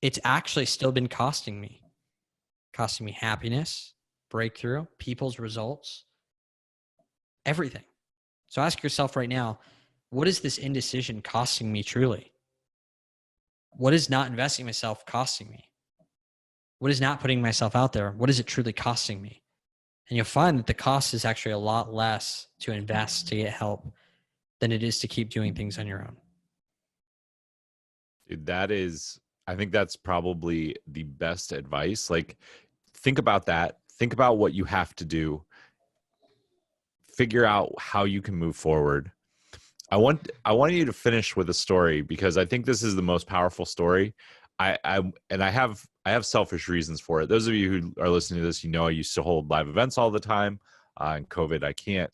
it's actually still been costing me happiness, breakthrough, people's results, everything. So ask yourself right now, what is this indecision costing me truly? What is not investing in myself costing me? What is not putting myself out there? What is it truly costing me? And you'll find that the cost is actually a lot less to invest to get help than it is to keep doing things on your own. Dude, I think that's probably the best advice. Like, think about that. Think about what you have to do. Figure out how you can move forward. I want you to finish with a story because I think this is the most powerful story. I have selfish reasons for it. Those of you who are listening to this, you know I used to hold live events all the time. In COVID, I can't.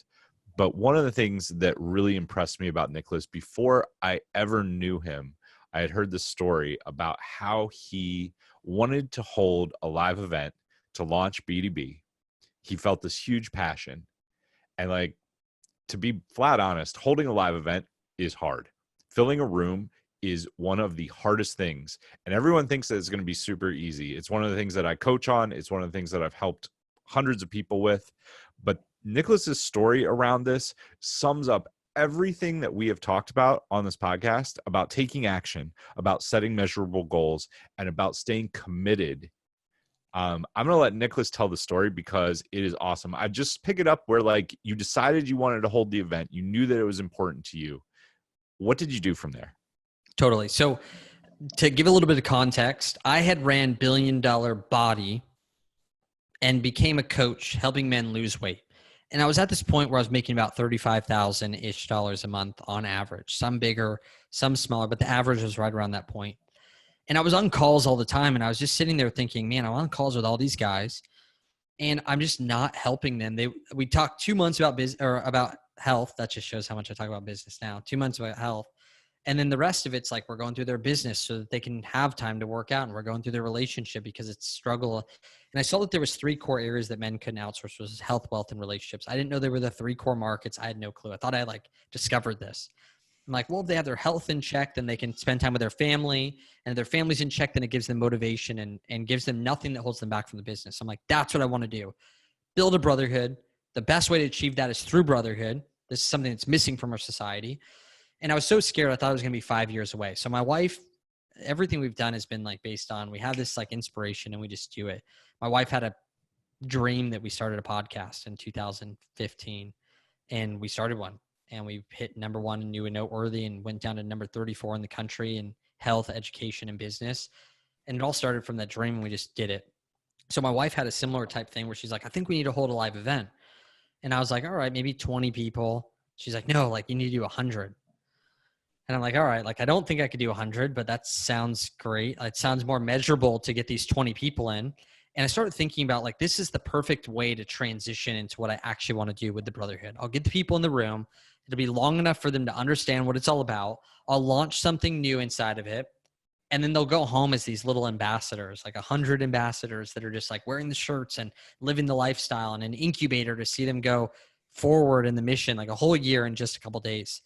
But one of the things that really impressed me about Nicholas before I ever knew him, I had heard this story about how he wanted to hold a live event to launch B2B. He felt this huge passion. And like, to be flat honest, holding a live event is hard. Filling a room is one of the hardest things. And everyone thinks that it's going to be super easy. It's one of the things that I coach on. It's one of the things that I've helped hundreds of people with. But Nicholas's story around this sums up everything that we have talked about on this podcast about taking action, about setting measurable goals, and about staying committed. I'm going to let Nicholas tell the story because it is awesome. I just pick it up where like you decided you wanted to hold the event. You knew that it was important to you. What did you do from there? Totally. So to give a little bit of context, I had ran Billion Dollar Body and became a coach helping men lose weight. And I was at this point where I was making about $35,000-ish a month on average, some bigger, some smaller, but the average was right around that point. And I was on calls all the time. And I was just sitting there thinking, man, I'm on calls with all these guys and I'm just not helping them. We talked 2 months about business or about health. That just shows how much I talk about business now. 2 months about health. And then the rest of it's like, we're going through their business so that they can have time to work out, and we're going through their relationship because it's struggle. And I saw that there was 3 core areas that men couldn't outsource, was health, wealth, and relationships. I didn't know they were the 3 core markets. I had no clue. I thought I like discovered this. I'm like, well, if they have their health in check, then they can spend time with their family, and if their family's in check, then it gives them motivation and gives them nothing that holds them back from the business. I'm like, that's what I want to do. Build a brotherhood. The best way to achieve that is through brotherhood. This is something that's missing from our society. And I was so scared. I thought it was going to be 5 years away. So my wife, everything we've done has been like based on, we have this like inspiration and we just do it. My wife had a dream that we started a podcast in 2015, and we started one, and we hit number 1 in New and Noteworthy and went down to number 34 in the country in health, education, and business. And it all started from that dream, and we just did it. So my wife had a similar type thing where she's like, I think we need to hold a live event. And I was like, all right, maybe 20 people. She's like, no, like you need to do 100. And I'm like, all right, like I don't think I could do 100, but that sounds great. It sounds more measurable to get these 20 people in. And I started thinking about like, this is the perfect way to transition into what I actually want to do with the brotherhood. I'll get the people in the room. It'll be long enough for them to understand what it's all about. I'll launch something new inside of it. And then they'll go home as these little ambassadors, like 100 ambassadors that are just like wearing the shirts and living the lifestyle, and an incubator to see them go forward in the mission, like a whole year in just a couple of days.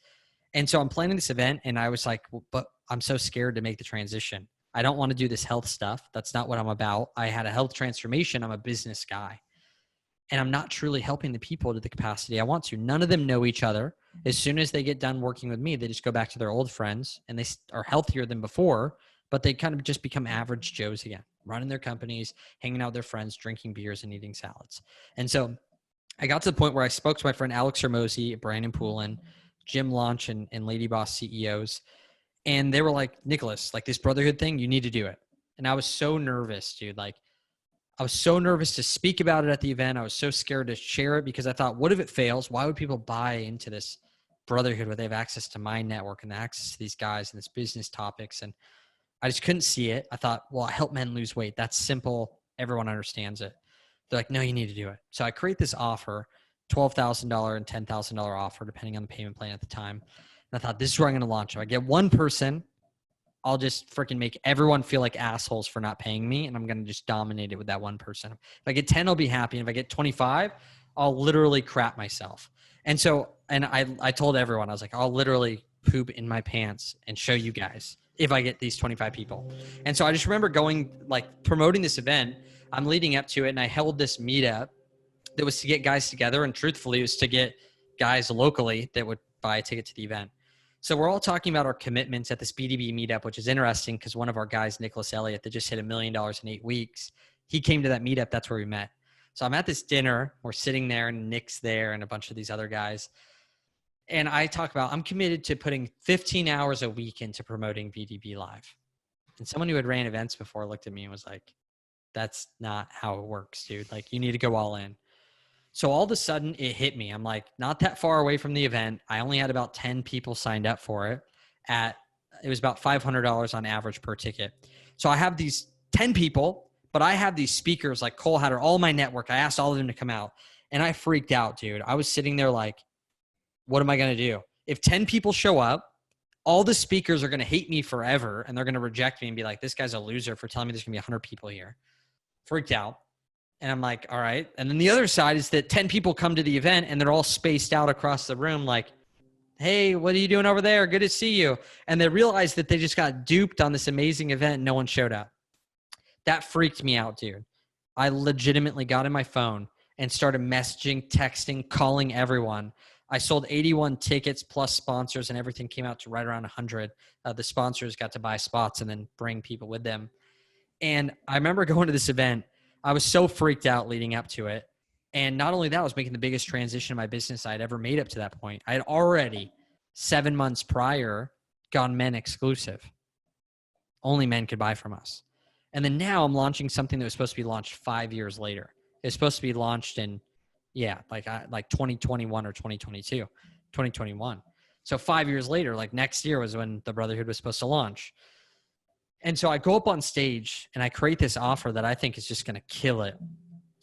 And so I'm planning this event, and I was like, well, but I'm so scared to make the transition. I don't want to do this health stuff. That's not what I'm about. I had a health transformation. I'm a business guy, and I'm not truly helping the people to the capacity I want to. None of them know each other. As soon as they get done working with me, they just go back to their old friends, and they are healthier than before, but they kind of just become average Joes again, running their companies, hanging out with their friends, drinking beers and eating salads. And so I got to the point where I spoke to my friend Alex Hermosi, Brandon Poulin, Jim Launch, and Lady Boss CEOs. And they were like, Nicholas, like this brotherhood thing, you need to do it. And I was so nervous, dude. Like I was so nervous to speak about it at the event. I was so scared to share it because I thought, what if it fails? Why would people buy into this brotherhood where they have access to my network and access to these guys and this business topics? And I just couldn't see it. I thought, well, I help men lose weight. That's simple. Everyone understands it. They're like, no, you need to do it. So I create this offer, $12,000 and $10,000 offer, depending on the payment plan at the time. And I thought, this is where I'm going to launch. If I get one person, I'll just freaking make everyone feel like assholes for not paying me. And I'm going to just dominate it with that one person. If I get 10, I'll be happy. And if I get 25, I'll literally crap myself. And so, and I told everyone, I was like, I'll literally poop in my pants and show you guys if I get these 25 people. And so I just remember going, like promoting this event. I'm leading up to it, and I held this meetup that was to get guys together. And truthfully, it was to get guys locally that would buy a ticket to the event. So we're all talking about our commitments at this BDB meetup, which is interesting because one of our guys, Nicholas Elliott, that just hit $1 million in 8 weeks, he came to that meetup. That's where we met. So I'm at this dinner. We're sitting there and Nick's there and a bunch of these other guys. And I talk about, I'm committed to putting 15 hours a week into promoting BDB Live. And someone who had ran events before looked at me and was like, that's not how it works, dude. Like, you need to go all in. So all of a sudden it hit me. I'm like, not that far away from the event. I only had about 10 people signed up for it. It was about $500 on average per ticket. So I have these 10 people, but I have these speakers like Cole Hatter, all my network. I asked all of them to come out and I freaked out, dude. I was sitting there like, what am I going to do? If 10 people show up, all the speakers are going to hate me forever and they're going to reject me and be like, this guy's a loser for telling me there's going to be 100 people here. Freaked out. And I'm like, all right. And then the other side is that 10 people come to the event and they're all spaced out across the room like, hey, what are you doing over there? Good to see you. And they realize that they just got duped on this amazing event and no one showed up. That freaked me out, dude. I legitimately got in my phone and started messaging, texting, calling everyone. I sold 81 tickets plus sponsors and everything came out to right around 100. The sponsors got to buy spots and then bring people with them. And I remember going to this event. I was so freaked out leading up to it. And not only that, I was making the biggest transition in my business I'd ever made up to that point. I had already 7 months prior gone men exclusive. Only men could buy from us. And then now I'm launching something that was supposed to be launched 5 years later. It's supposed to be launched in, like 2021 or 2022, 2021. So 5 years later, like next year was when the Brotherhood was supposed to launch. And so I go up on stage and I create this offer that I think is just going to kill it.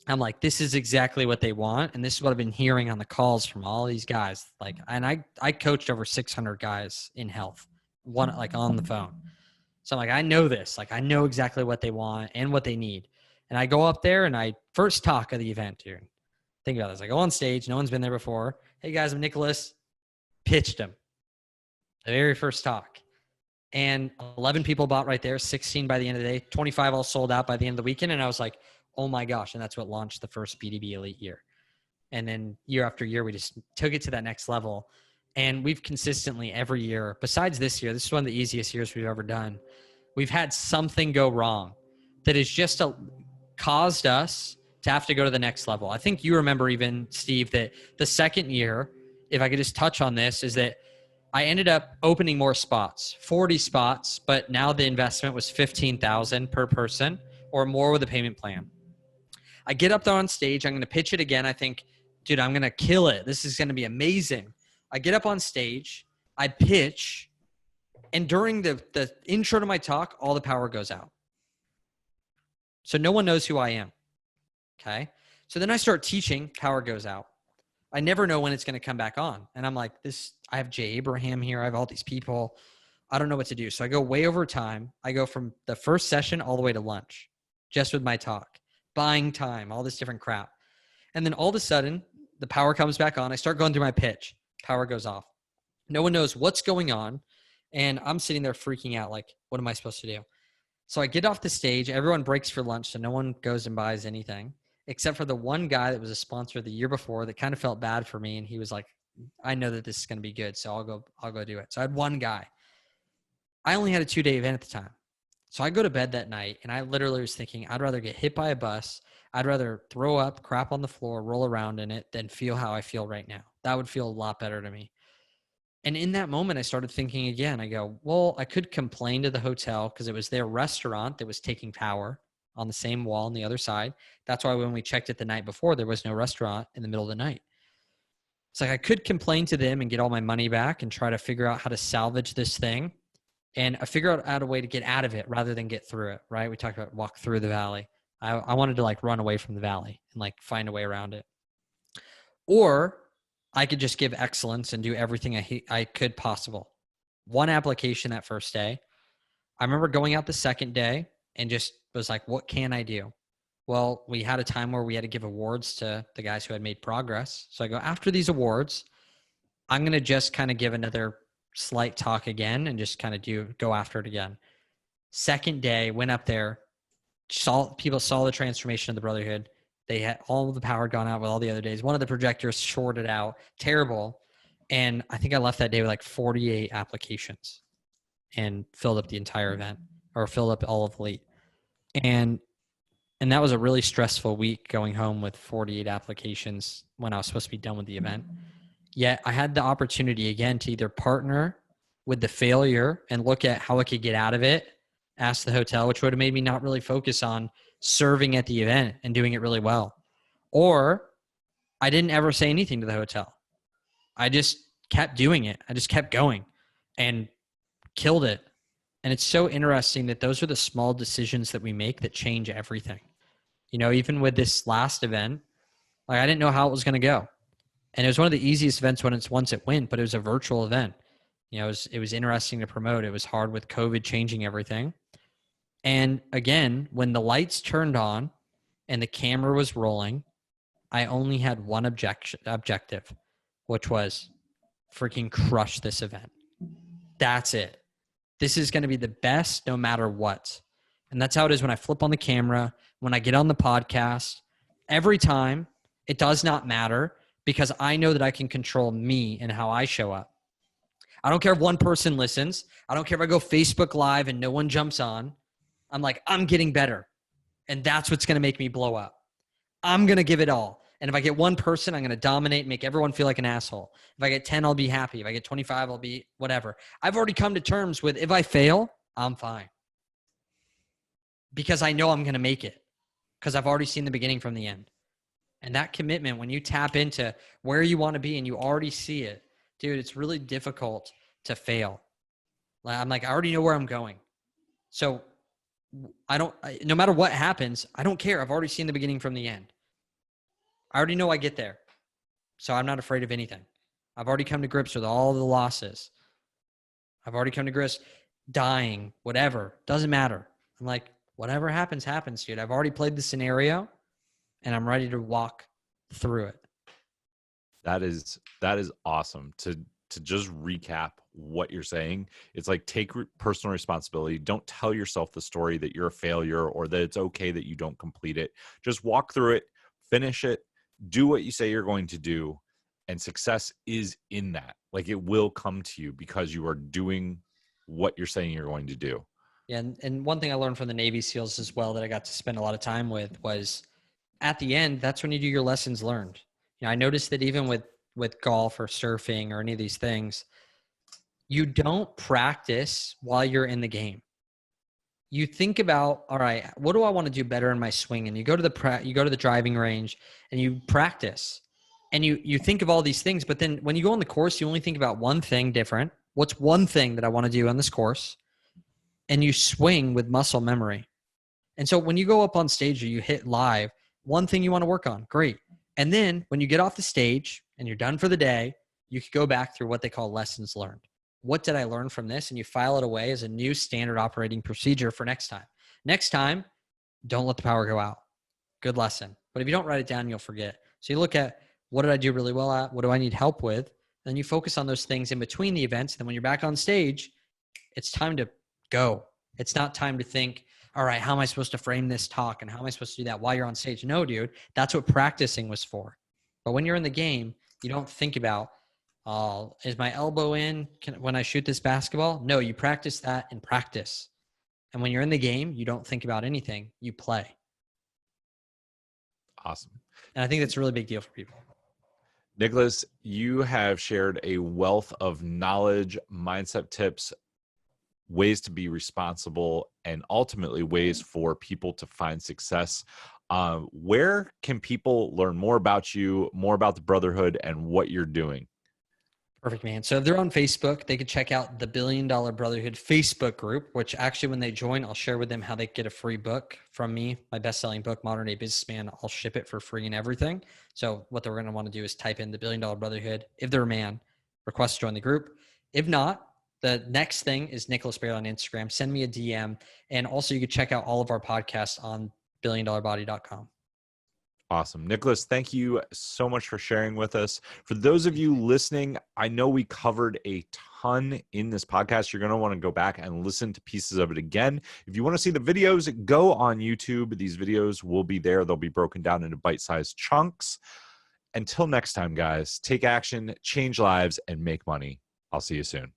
I'm like, this is exactly what they want. And this is what I've been hearing on the calls from all these guys. Like, and I coached over 600 guys in health, one like on the phone. So I'm like, I know this, like, I know exactly what they want and what they need. And I go up there and I first talk of the event, dude. Think about this. I go on stage. No one's been there before. Hey guys, I'm Nicholas. Pitched him. The very first talk. And 11 people bought right there, 16 by the end of the day, 25 all sold out by the end of the weekend. And I was like, oh my gosh. And that's what launched the first BDB Elite year. And then year after year, we just took it to that next level. And we've consistently every year, besides this year, this is one of the easiest years we've ever done. We've had something go wrong that has just caused us to have to go to the next level. I think you remember even, Steve, that the second year, if I could just touch on this, is that I ended up opening more spots, 40 spots, but now the investment was $15,000 per person or more with a payment plan. I get up there on stage. I'm going to pitch it again. I think, dude, I'm going to kill it. This is going to be amazing. I get up on stage. I pitch. And during the intro to my talk, all the power goes out. So no one knows who I am. Okay. So then I start teaching, power goes out. I never know when it's going to come back on. And I'm like, I have Jay Abraham here. I have all these people. I don't know what to do. So I go way over time. I go from the first session all the way to lunch, just with my talk, buying time, all this different crap. And then all of a sudden the power comes back on. I start going through my pitch. Power goes off. No one knows what's going on. And I'm sitting there freaking out. Like, what am I supposed to do? So I get off the stage. Everyone breaks for lunch. So no one goes and buys anything except for the one guy that was a sponsor the year before that kind of felt bad for me. And he was like, I know that this is going to be good. So I'll go do it. So I had one guy. I only had a 2-day event at the time. So I go to bed that night and I literally was thinking, I'd rather get hit by a bus. I'd rather throw up, crap on the floor, roll around in it than feel how I feel right now. That would feel a lot better to me. And in that moment, I started thinking again, I go, well, I could complain to the hotel because it was their restaurant that was taking power on the same wall on the other side. That's why when we checked it the night before, there was no restaurant in the middle of the night. It's like I could complain to them and get all my money back and try to figure out how to salvage this thing. And I figure out a way to get out of it rather than get through it, right? We talked about walk through the valley. I wanted to like run away from the valley and like find a way around it. Or I could just give excellence and do everything I could possible. One application that first day. I remember going out the second day and just was like, what can I do? Well, we had a time where we had to give awards to the guys who had made progress. So I go, after these awards, I'm going to just kind of give another slight talk again and just kind of go after it again. Second day, went up there, people saw the transformation of the Brotherhood. They had all the power gone out with all the other days. One of the projectors shorted out, terrible. And I think I left that day with like 48 applications and filled up the entire event or filled up all of Elite. And And that was a really stressful week going home with 48 applications when I was supposed to be done with the event. Yet I had the opportunity again to either partner with the failure and look at how I could get out of it, ask the hotel, which would have made me not really focus on serving at the event and doing it really well. Or I didn't ever say anything to the hotel. I just kept doing it. I just kept going and killed it. And it's so interesting that those are the small decisions that we make that change everything. You know, even with this last event, like I didn't know how it was going to go. And it was one of the easiest events once it went, but it was a virtual event. You know, it was interesting to promote. It was hard with COVID changing everything. And again, when the lights turned on and the camera was rolling, I only had one objective, which was freaking crush this event. That's it. This is going to be the best no matter what. And that's how it is when I flip on the camera, when I get on the podcast. Every time, it does not matter because I know that I can control me and how I show up. I don't care if one person listens. I don't care if I go Facebook Live and no one jumps on. I'm like, I'm getting better. And that's what's going to make me blow up. I'm going to give it all. And if I get one person, I'm going to dominate and make everyone feel like an asshole. If I get 10, I'll be happy. If I get 25, I'll be whatever. I've already come to terms with if I fail, I'm fine. Because I know I'm going to make it. Because I've already seen the beginning from the end. And that commitment, when you tap into where you want to be and you already see it, dude, it's really difficult to fail. I'm like, I already know where I'm going. So no matter what happens, I don't care. I've already seen the beginning from the end. I already know I get there. So I'm not afraid of anything. I've already come to grips with all the losses. I've already come to grips dying, whatever. Doesn't matter. I'm like, whatever happens, happens, dude. I've already played the scenario and I'm ready to walk through it. That is awesome. To just recap what you're saying, it's like take personal responsibility. Don't tell yourself the story that you're a failure or that it's okay that you don't complete it. Just walk through it, finish it, do what you say you're going to do, and success is in that. Like it will come to you because you are doing what you're saying you're going to do. Yeah, and one thing I learned from the Navy SEALs as well that I got to spend a lot of time with was at the end, that's when you do your lessons learned. You know, I noticed that even with golf or surfing or any of these things, you don't practice while you're in the game. You think about, all right, what do I want to do better in my swing? And you go to the driving range and you practice and you think of all these things. But then when you go on the course, you only think about one thing different. What's one thing that I want to do on this course? And you swing with muscle memory. And so when you go up on stage or you hit live, one thing you want to work on, great. And then when you get off the stage and you're done for the day, you could go back through what they call lessons learned. What did I learn from this? And you file it away as a new standard operating procedure for next time. Next time, don't let the power go out. Good lesson. But if you don't write it down, you'll forget. So you look at what did I do really well at? What do I need help with? Then you focus on those things in between the events. And then when you're back on stage, it's time to go. It's not time to think, all right, how am I supposed to frame this talk? And how am I supposed to do that while you're on stage? No, dude, that's what practicing was for. But when you're in the game, you don't think about, is my elbow in when I shoot this basketball? No, you practice that in practice. And when you're in the game, you don't think about anything. You play. Awesome. And I think that's a really big deal for people. Nicholas, you have shared a wealth of knowledge, mindset tips, ways to be responsible, and ultimately ways for people to find success. Where can people learn more about you, more about the Brotherhood, and what you're doing? Perfect, man. So if they're on Facebook, they could check out the Billion Dollar Brotherhood Facebook group, which actually when they join, I'll share with them how they get a free book from me, my best-selling book, Modern Day Businessman. I'll ship it for free and everything. So what they're going to want to do is type in the Billion Dollar Brotherhood. If they're a man, request to join the group. If not, the next thing is Nicholas Bayerle on Instagram. Send me a DM. And also you could check out all of our podcasts on billiondolarbody.com. Awesome. Nicholas, thank you so much for sharing with us. For those of you listening, I know we covered a ton in this podcast. You're going to want to go back and listen to pieces of it again. If you want to see the videos, go on YouTube. These videos will be there. They'll be broken down into bite-sized chunks. Until next time, guys, take action, change lives, and make money. I'll see you soon.